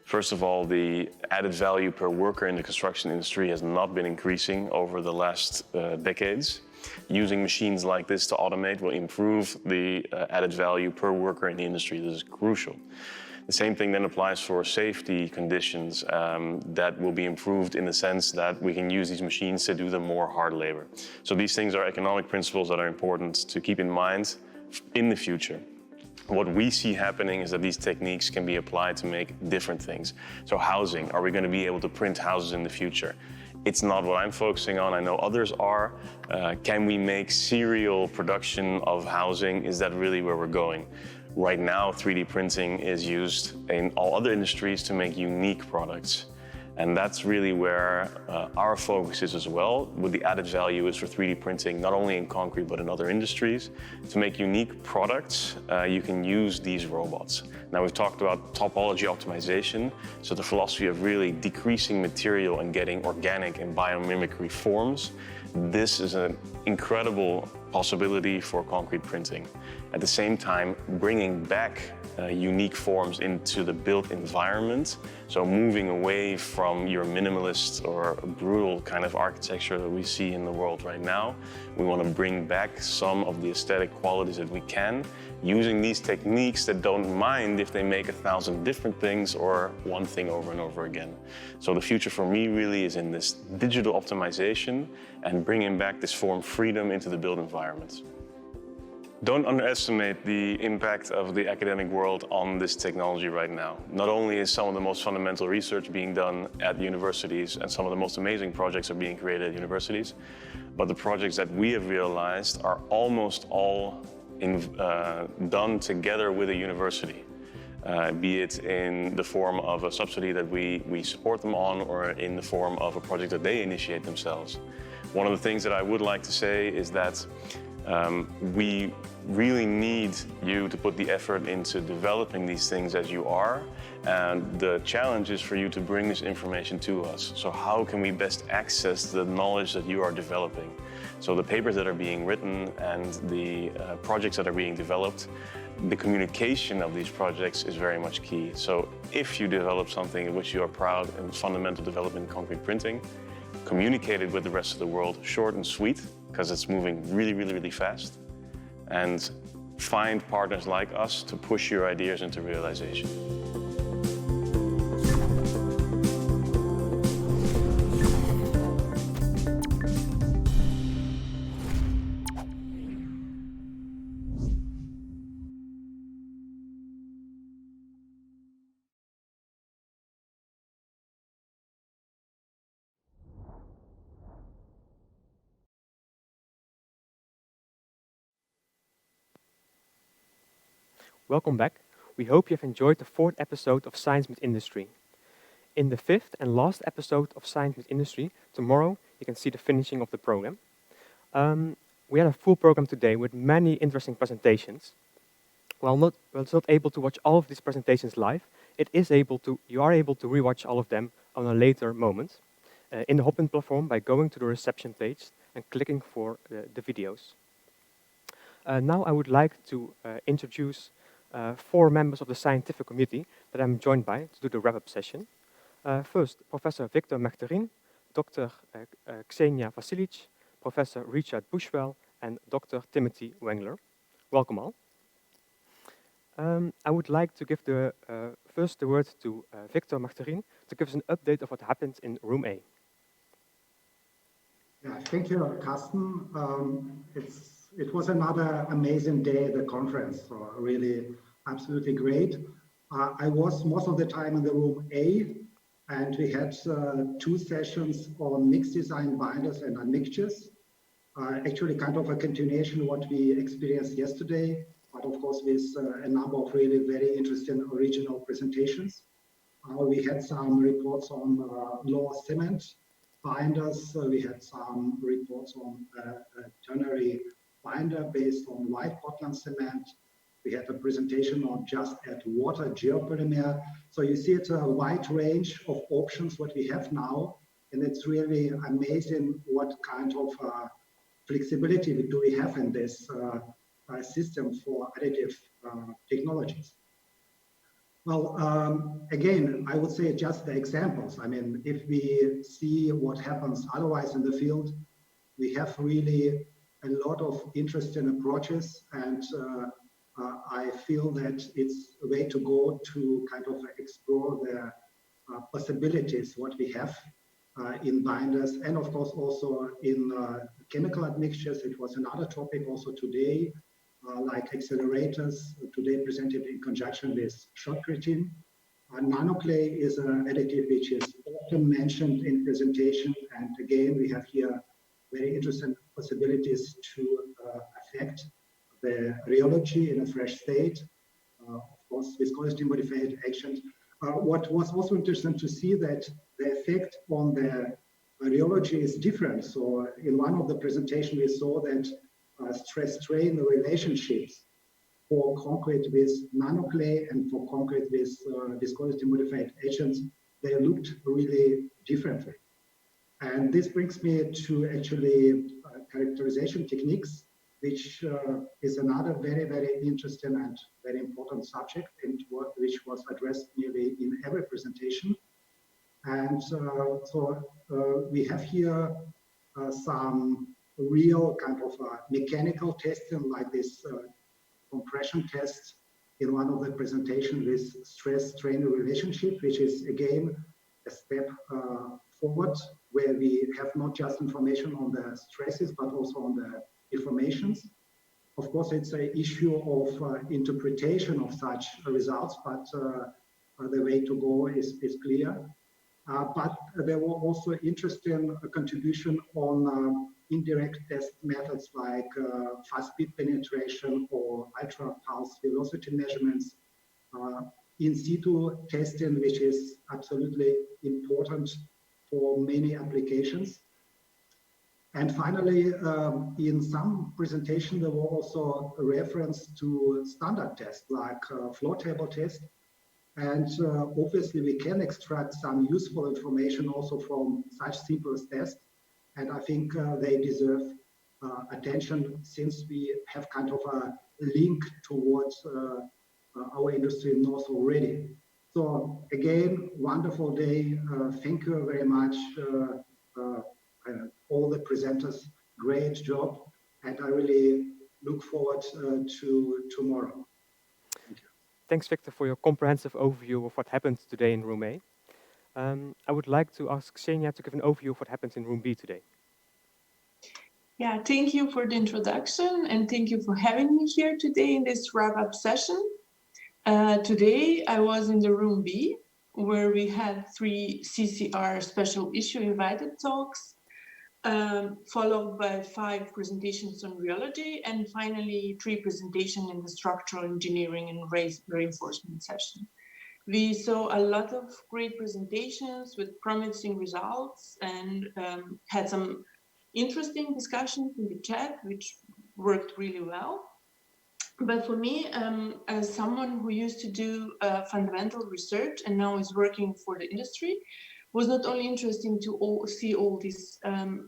First of all, the added value per worker in the construction industry has not been increasing over the last decades. Using machines like this to automate will improve the added value per worker in the industry. This is crucial. The same thing then applies for safety conditions that will be improved in the sense that we can use these machines to do the more hard labor. So these things are economic principles that are important to keep in mind in the future. What we see happening is that these techniques can be applied to make different things. So housing, are we going to be able to print houses in the future? It's not what I'm focusing on. I know others are. Can we make serial production of housing? Is that really where we're going? Right now, 3D printing is used in all other industries to make unique products. And that's really where our focus is as well, with the added value is for 3D printing, not only in concrete, but in other industries. To make unique products, you can use these robots. Now, we've talked about topology optimization, so the philosophy of really decreasing material and getting organic and biomimicry forms. This is an incredible possibility for concrete printing. At the same time, bringing back unique forms into the built environment. So moving away from your minimalist or brutal kind of architecture that we see in the world right now. We want to bring back some of the aesthetic qualities that we can, using these techniques that don't mind if they make 1,000 different things or one thing over and over again. So the future for me really is in this digital optimization and bringing back this form freedom into the built environment. Don't underestimate the impact of the academic world on this technology right now. Not only is some of the most fundamental research being done at universities and some of the most amazing projects are being created at universities, but the projects that we have realized are almost all done together with a university. Be it in the form of a subsidy that we support them on or in the form of a project that they initiate themselves. One of the things that I would like to say is that we really need you to put the effort into developing these things as you are, and the challenge is for you to bring this information to us. So how can we best access the knowledge that you are developing? So the papers that are being written and the projects that are being developed, the communication of these projects is very much key. So if you develop something in which you are proud and fundamental development in concrete printing, communicate it with the rest of the world, short and sweet, because it's moving really, really, really fast. And find partners like us to push your ideas into realization. Welcome back. We hope you have enjoyed the 4th episode of Science Meets Industry. In the 5th and last episode of Science Meets Industry, tomorrow you can see the finishing of the program. We had a full program today with many interesting presentations. While not able to watch all of these presentations live, you are able to rewatch all of them on a later moment in the Hopin platform by going to the reception page and clicking for the videos. Now I would like to introduce 4 members of the scientific committee that I'm joined by to do the wrap-up session. First, Professor Victor Machterin, Dr. Ksenia Vasilic, Professor Richard Bushwell, and Dr. Timothy Wengler. Welcome all. I would like to give first the word to Victor Machterin to give us an update of what happened in room A. Yeah, thank you, Carsten. It was another amazing day at the conference, so really absolutely great. I was most of the time in the room A, and we had 2 sessions on mixed design binders and admixtures. Actually kind of a continuation of what we experienced yesterday, but of course with a number of really very interesting original presentations. We had some reports on low cement binders. We had some reports on ternary binder based on white Portland cement. We had a presentation on just add water geopolymer. So you see it's a wide range of options what we have now, and it's really amazing what kind of flexibility do we have in this system for additive technologies. Well, again, I would say just the examples. I mean, if we see what happens otherwise in the field, we have really a lot of interesting approaches, and I feel that it's a way to go to kind of explore the possibilities what we have in binders, and of course also in chemical admixtures. It was another topic also today, like accelerators, today presented in conjunction with shotcretin. Nanoclay is an additive which is often mentioned in presentation, and again we have here very interesting possibilities to affect the rheology in a fresh state. course, viscosity modified agents. What was also interesting to see that the effect on the rheology is different. So in one of the presentations, we saw that stress-strain relationships for concrete with nanoclay and for concrete with viscosity modified agents, they looked really differently. And this brings me to actually characterization techniques, which is another very, very interesting and very important subject, and which was addressed nearly in every presentation. And so we have here some real kind of mechanical testing, like this compression test in one of the presentations with stress-strain relationship, which is again a step forward, where we have not just information on the stresses, but also on the deformations. Of course, it's an issue of interpretation of such results, but the way to go is clear. But there were also interesting contribution on indirect test methods like fast speed penetration or ultra pulse velocity measurements, in situ testing, which is absolutely important for many applications. And finally, in some presentation, there were also a reference to standard tests like floor table test. And obviously, we can extract some useful information also from such simple tests. And I think they deserve attention, since we have kind of a link towards our industry north already. So again, wonderful day. Thank you very much, all the presenters. Great job. And I really look forward to tomorrow. Thank you. Thanks, Victor, for your comprehensive overview of what happened today in Room A. I would like to ask Xenia to give an overview of what happened in Room B today. Yeah, thank you for the introduction, and thank you for having me here today in this wrap-up session. Today I was in the Room B, where we had 3 CCR special issue invited talks, followed by 5 presentations on rheology, and finally 3 presentations in the structural engineering and reinforcement session. We saw a lot of great presentations with promising results, and had some interesting discussions in the chat, which worked really well. But for me, as someone who used to do fundamental research and now is working for the industry, was not only interesting to see all these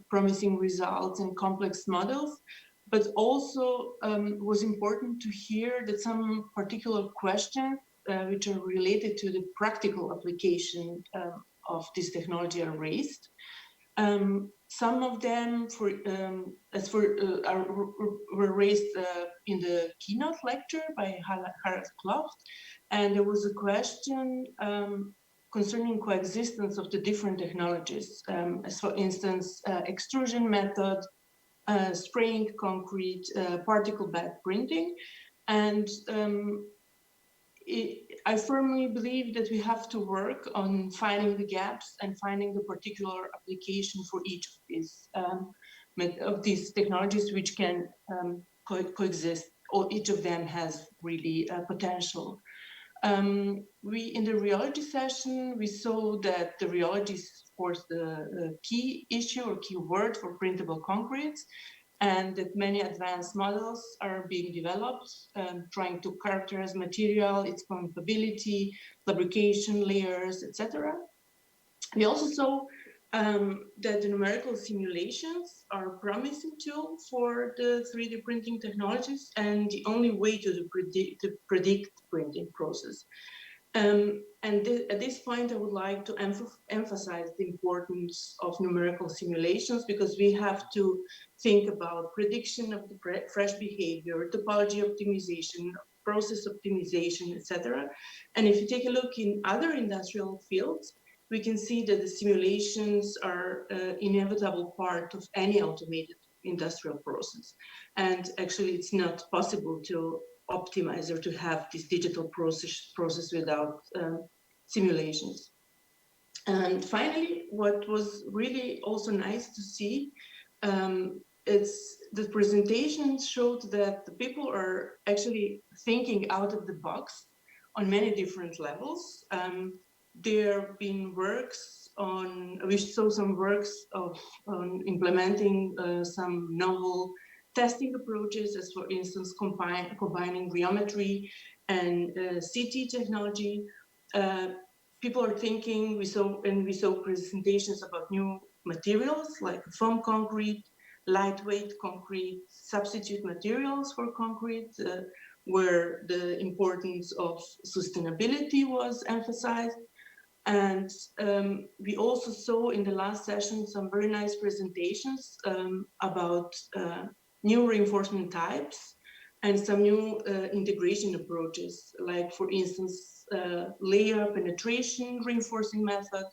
promising results and complex models, but also was important to hear that some particular questions which are related to the practical application of this technology are raised. Some of them were raised in the keynote lecture by Harald Kloft, and there was a question concerning coexistence of the different technologies, as for instance, extrusion method, spraying concrete, particle bed printing, and I firmly believe that we have to work on finding the gaps and finding the particular application for each of these technologies, which can coexist, or each of them has really potential. In the rheology session, we saw that the rheology is, of course, the key issue or key word for printable concretes, and that many advanced models are being developed, trying to characterize material, its pumpability, fabrication layers, etc. We also saw that the numerical simulations are a promising tool for the 3D printing technologies and the only way to predict printing process. At this point, I would like to emphasize the importance of numerical simulations, because we have to think about prediction of the fresh behavior, topology optimization, process optimization, etc. And if you take a look in other industrial fields, we can see that the simulations are an inevitable part of any automated industrial process. And actually, it's not possible to optimize or to have this digital process without simulations. And finally, what was really also nice to see, it's the presentations showed that the people are actually thinking out of the box on many different levels. There have been works on, we saw some works on implementing some novel testing approaches, as for instance, combining rheometry and CT technology. People are thinking, we saw presentations about new materials like foam concrete, lightweight concrete, substitute materials for concrete, where the importance of sustainability was emphasized. And we also saw in the last session some very nice presentations about new reinforcement types and some new integration approaches, like for instance, layer penetration reinforcing method,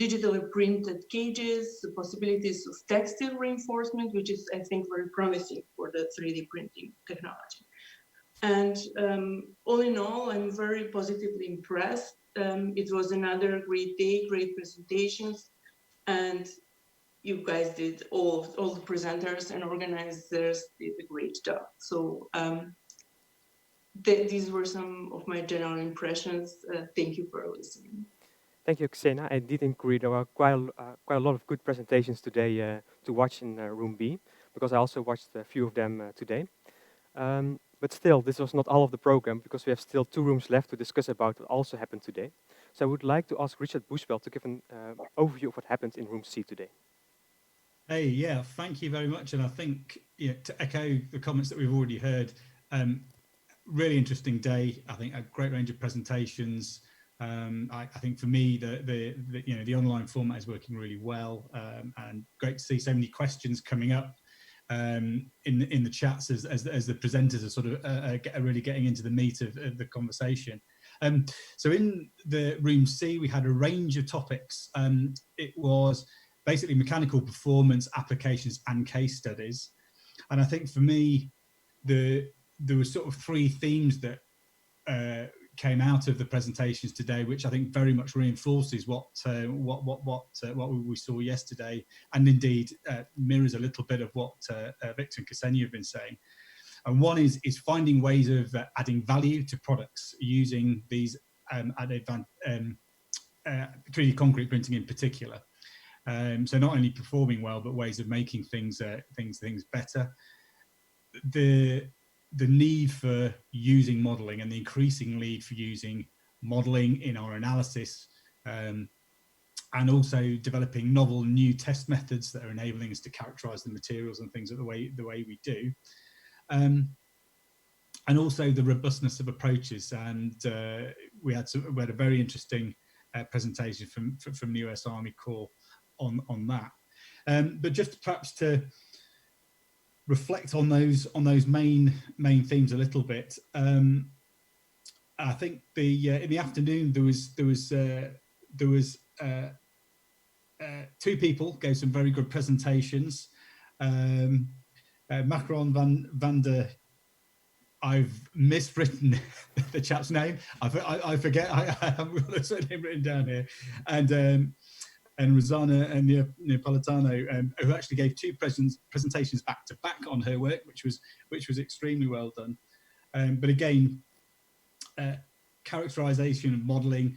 digitally printed cages, the possibilities of textile reinforcement, which is, I think, very promising for the 3D printing technology. And all in all, I'm very positively impressed. It was another great day, great presentations, and you guys did, all the presenters and organizers did a great job. So these were some of my general impressions. Thank you for listening. Thank you, Xena. I did agree there were quite a lot of good presentations today to watch in Room B, because I also watched a few of them today. But still, this was not all of the program, because we have still 2 rooms left to discuss about what also happened today. So I would like to ask Richard Bushwell to give an overview of what happened in Room C today. Hey, yeah, thank you very much. And I think, to echo the comments that we've already heard, really interesting day. I think a great range of presentations. I think for me, the online format is working really well, and great to see so many questions coming up in the chats as the presenters are sort of really getting into the meat of the conversation. So in the Room C, we had a range of topics. It was basically mechanical performance, applications, and case studies. And I think for me, there were sort of 3 themes that came out of the presentations today, which I think very much reinforces what we saw yesterday, and indeed mirrors a little bit of what Victor and Ksenia have been saying. And one is finding ways of adding value to products using these 3D concrete printing in particular. So not only performing well, but ways of making things better. The need for using modeling and the increasing need for using modeling in our analysis, and also developing novel new test methods that are enabling us to characterize the materials and things the way we do. And also the robustness of approaches. And we had a very interesting presentation from the US Army Corps on that. But just perhaps to reflect on those main themes a little bit. I think in the afternoon there was 2 people gave some very good presentations. Macron van der, I've miswritten the chap's name. I forget. I haven't got the surname written down here. And Rosanna and Neapolitano, who actually gave 2 presentations back to back on her work, which was extremely well done. But again, characterization and modeling,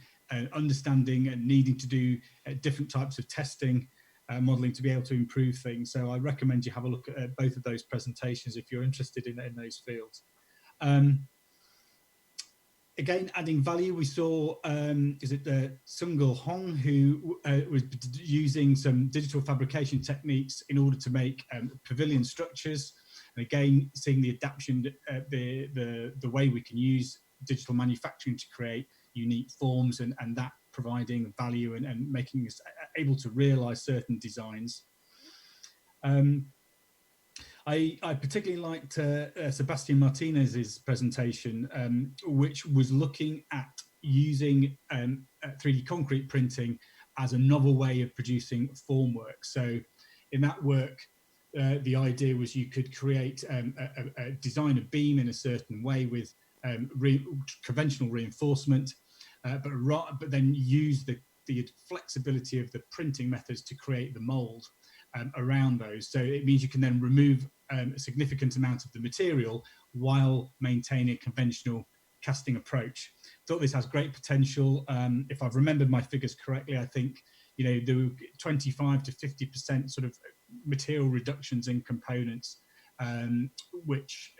understanding and needing to do different types of testing, modeling to be able to improve things. So I recommend you have a look at both of those presentations if you're interested in those fields. Again, adding value, we saw, Sungul Hong, who was using some digital fabrication techniques in order to make pavilion structures. And again, seeing the adaptation, the way we can use digital manufacturing to create unique forms, and that providing value and making us able to realize certain designs. I particularly liked Sebastian Martinez's presentation, which was looking at using 3D concrete printing as a novel way of producing formwork. So in that work, the idea was you could create design a beam in a certain way with conventional reinforcement, but then use the flexibility of the printing methods to create the mold around those. So it means you can then remove a significant amount of the material while maintaining a conventional casting approach. Thought this has great potential. If I've remembered my figures correctly, I think there were 25 to 50% sort of material reductions in components, which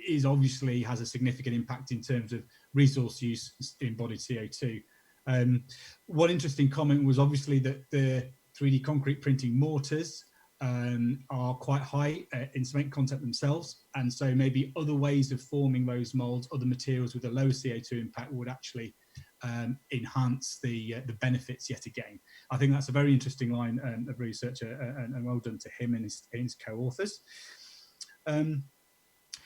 is obviously has a significant impact in terms of resource use in embodied CO2. One interesting comment was obviously that the 3D concrete printing mortars are quite high in cement content themselves, and so maybe other ways of forming those molds, other materials with a low CO2 impact would actually enhance the benefits yet again. I think that's a very interesting line of research, and well done to him and his co-authors.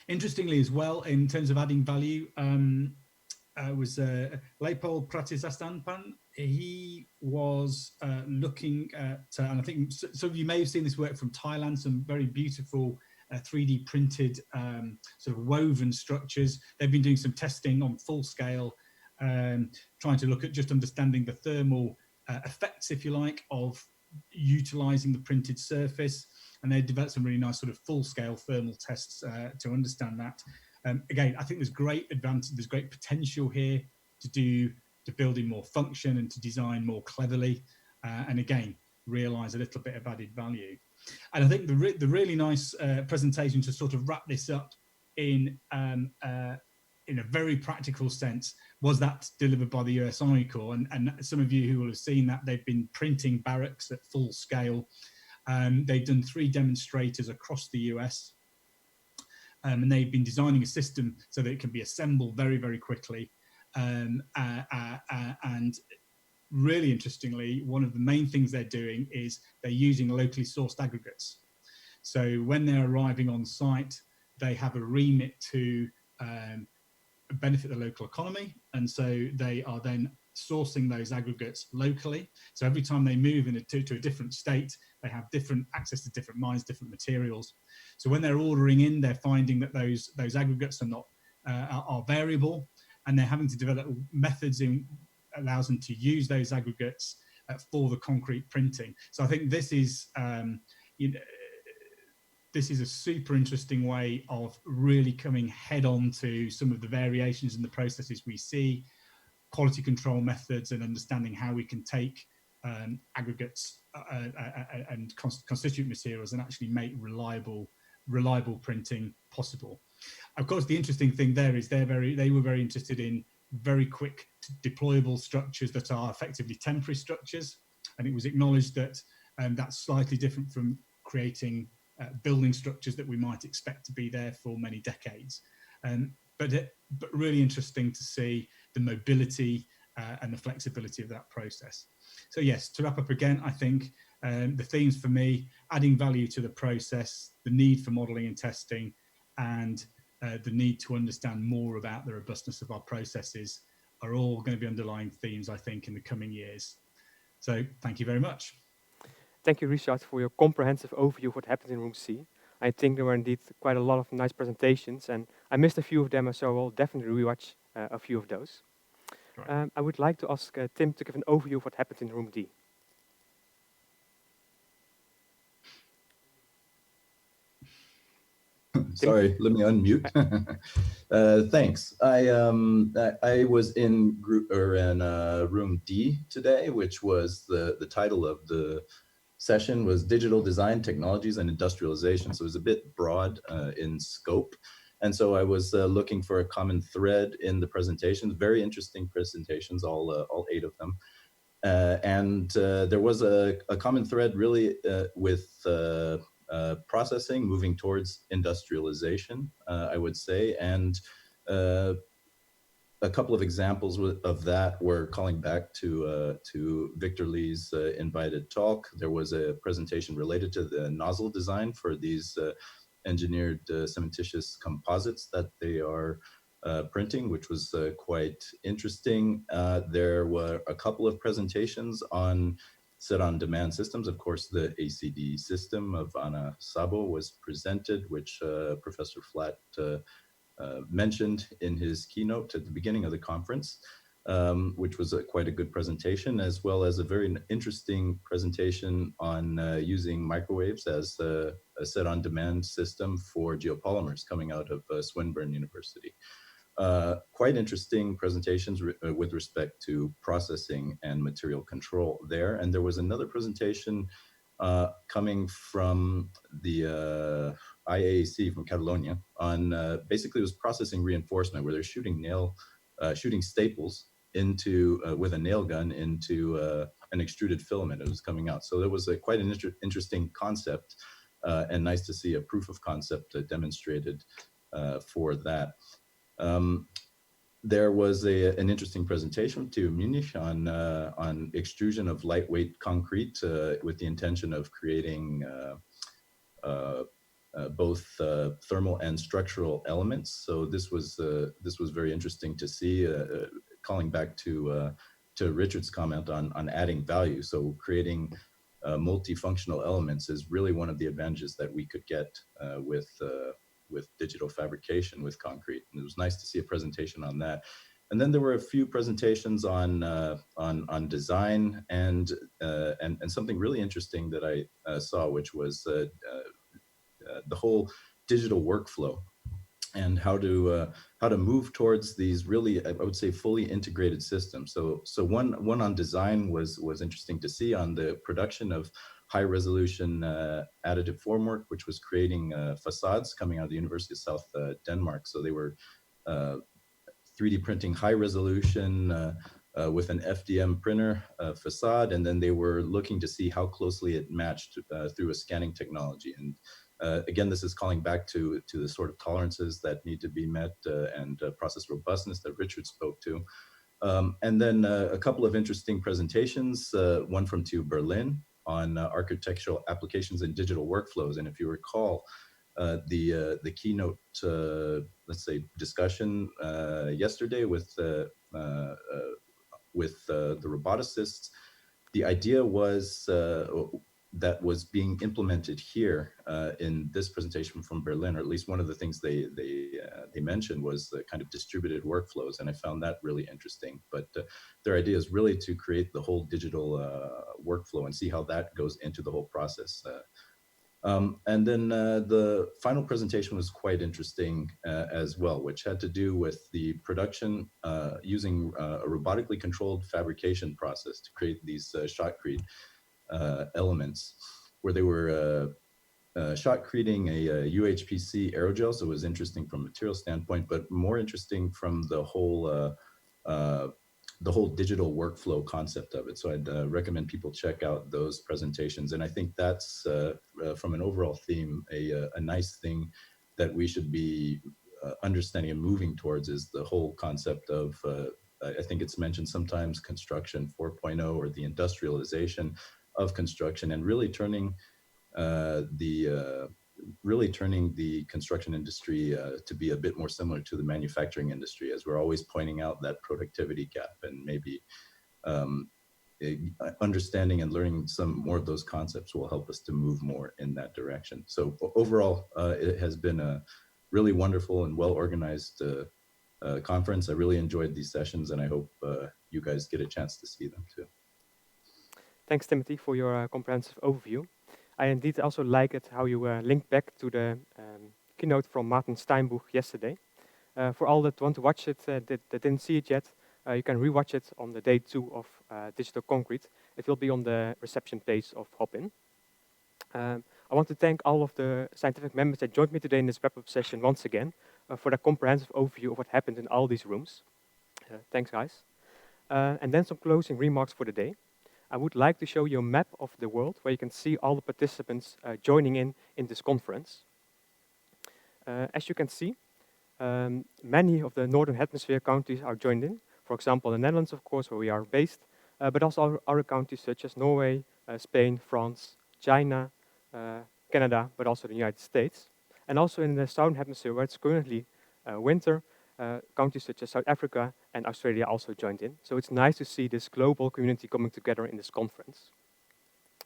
Interestingly as well, in terms of adding value, was Leopold Pratisastanpan. He was looking at, and I think some of you may have seen this work from Thailand, some very beautiful 3D printed sort of woven structures. They've been doing some testing on full scale, trying to look at just understanding the thermal effects, if you like, of utilizing the printed surface. And they developed some really nice sort of full scale thermal tests to understand that. Again, I think there's great advantage, there's great potential here to build in more function and to design more cleverly, and again, realize a little bit of added value. And I think the really nice presentation to sort of wrap this up in a very practical sense was that delivered by the US Army Corps. And some of you who will have seen that, they've been printing barracks at full scale. They've done 3 demonstrators across the US. And they've been designing a system so that it can be assembled very, very quickly. And really interestingly, one of the main things they're doing is they're using locally sourced aggregates. So when they're arriving on site, they have a remit to benefit the local economy. And so they are then sourcing those aggregates locally. So every time they move to a different state, they have different access to different mines, different materials. So when they're ordering in, they're finding that those aggregates are not are variable, and they're having to develop methods in allows them to use those aggregates for the concrete printing. So I think this is this is a super interesting way of really coming head on to some of the variations in the processes we see, quality control methods, and understanding how we can take aggregates and constituent materials and actually make reliable printing possible. Of course, the interesting thing there is they were very interested in very quick deployable structures that are effectively temporary structures, and it was acknowledged that that's slightly different from creating building structures that we might expect to be there for many decades. But really interesting to see the mobility and the flexibility of that process. So yes, to wrap up again, I think the themes for me: adding value to the process, the need for modelling and testing, and the need to understand more about the robustness of our processes are all going to be underlying themes, I think, in the coming years. So thank you very much. Thank you, Richard, for your comprehensive overview of what happened in Room C. I think there were indeed quite a lot of nice presentations, and I missed a few of them, so I'll definitely rewatch a few of those. Right. I would like to ask Tim to give an overview of what happened in Room D. Sorry, let me unmute. Thanks. I was in room D today, which was the title of the session was Digital Design Technologies and Industrialization. So it was a bit broad in scope. And so I was looking for a common thread in the presentations. Very interesting presentations, all 8 of them. And there was a common thread really with processing, moving towards industrialization, I would say. And a couple of examples of that were calling back to Victor Lee's invited talk. There was a presentation related to the nozzle design for these engineered cementitious composites that they are printing, which was quite interesting. There were a couple of presentations on set-on-demand systems. Of course, the ACD system of Anna Sabo was presented, which Professor Flatt mentioned in his keynote at the beginning of the conference, which was quite a good presentation, as well as a very interesting presentation on using microwaves as a set-on-demand system for geopolymers coming out of Swinburne University. quite interesting presentations with respect to processing and material control there. And there was another presentation coming from the IAAC from Catalonia on basically it was processing reinforcement, where they're shooting staples into with a nail gun into an extruded filament that was coming out. So there was quite an interesting concept, and nice to see a proof of concept demonstrated for that. There was an interesting presentation to Munich on extrusion of lightweight concrete with the intention of creating both thermal and structural elements. So this was very interesting to see, calling back to Richard's comment on adding value. So creating multifunctional elements is really one of the advantages that we could get with digital fabrication with concrete. And it was nice to see a presentation on that. And then there were a few presentations on design and something really interesting that I saw, which was the whole digital workflow and how to move towards these really, I would say, fully integrated systems. So one on design was interesting to see on the production of high resolution additive formwork, which was creating facades coming out of the University of South Denmark. So they were 3D printing high resolution with an FDM printer facade, and then they were looking to see how closely it matched through a scanning technology. And again, this is calling back to the sort of tolerances that need to be met and process robustness that Richard spoke to. And then a couple of interesting presentations, one from TU Berlin on architectural applications and digital workflows. And if you recall, the keynote, let's say, discussion yesterday with the roboticists, the idea was that was being implemented here in this presentation from Berlin, or at least one of the things they mentioned was the kind of distributed workflows, and I found that really interesting. But their idea is really to create the whole digital workflow and see how that goes into the whole process. And then the final presentation was quite interesting as well, which had to do with the production using a robotically controlled fabrication process to create these shotcrete elements, where they were shotcreting a UHPC aerogel. So it was interesting from a material standpoint, but more interesting from the whole digital workflow concept of it. So I'd recommend people check out those presentations. And I think that's, from an overall theme, a nice thing that we should be understanding and moving towards, is the whole concept of, I think it's mentioned sometimes, construction 4.0, or the industrialization of construction, and really turning the construction industry to be a bit more similar to the manufacturing industry, as we're always pointing out that productivity gap, and maybe understanding and learning some more of those concepts will help us to move more in that direction. So overall, it has been a really wonderful and well-organized conference. I really enjoyed these sessions, and I hope you guys get a chance to see them too. Thanks, Timothy, for your comprehensive overview. I indeed also like it how you link back to the keynote from Martin Steinbuch yesterday. For all that want to watch it, that didn't see it yet, you can rewatch it on the day 2 of Digital Concrete. It will be on the reception page of Hopin. I want to thank all of the scientific members that joined me today in this wrap-up session once again for the comprehensive overview of what happened in all these rooms. Thanks, guys. And then some closing remarks for the day. I would like to show you a map of the world where you can see all the participants joining in this conference. As you can see, many of the Northern Hemisphere countries are joined in. For example, the Netherlands, of course, where we are based, but also other countries such as Norway, Spain, France, China, Canada, but also the United States. And also in the Southern Hemisphere, where it's currently winter, countries such as South Africa and Australia also joined in. So it's nice to see this global community coming together in this conference.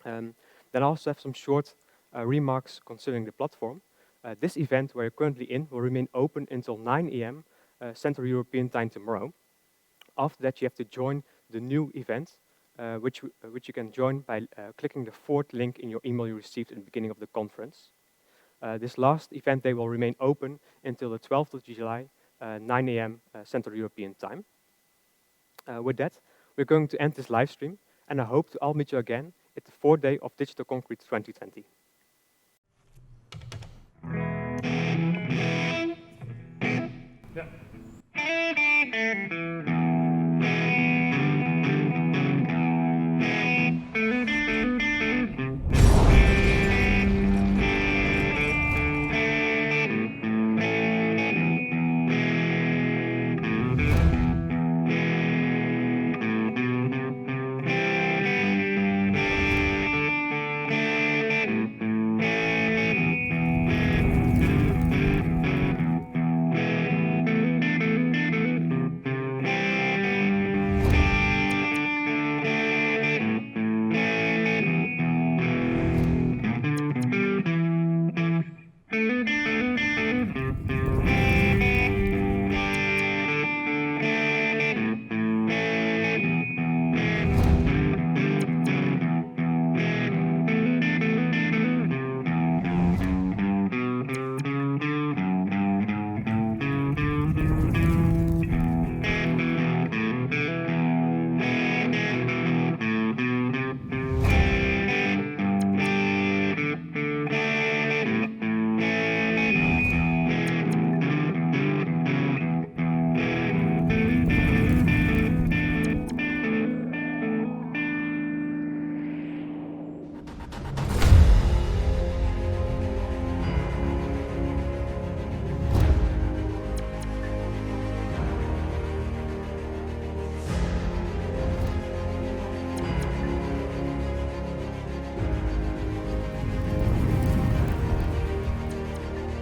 Then I also have some short remarks concerning the platform. This event where you're currently in will remain open until 9 AM Central European time tomorrow. After that, you have to join the new event, which you can join by clicking the 4th link in your email you received at the beginning of the conference. This last event day will remain open until the 12th of July, 9 a.m. Central European Time. With that, we're going to end this live stream, and I hope to all meet you again at the 4th day of Digital Concrete 2020.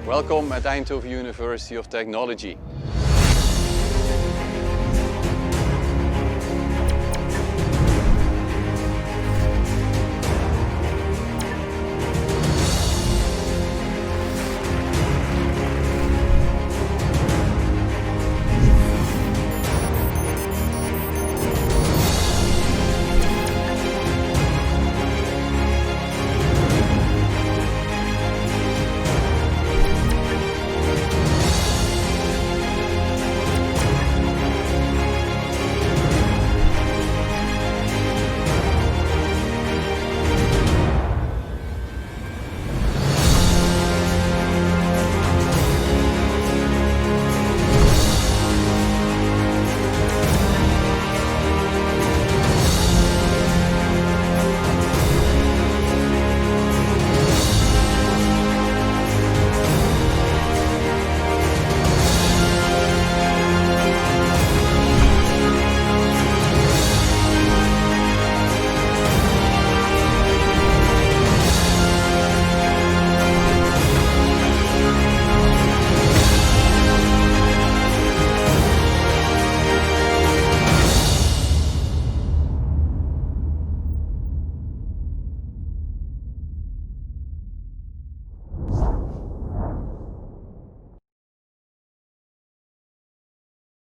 Welcome at Eindhoven University of Technology.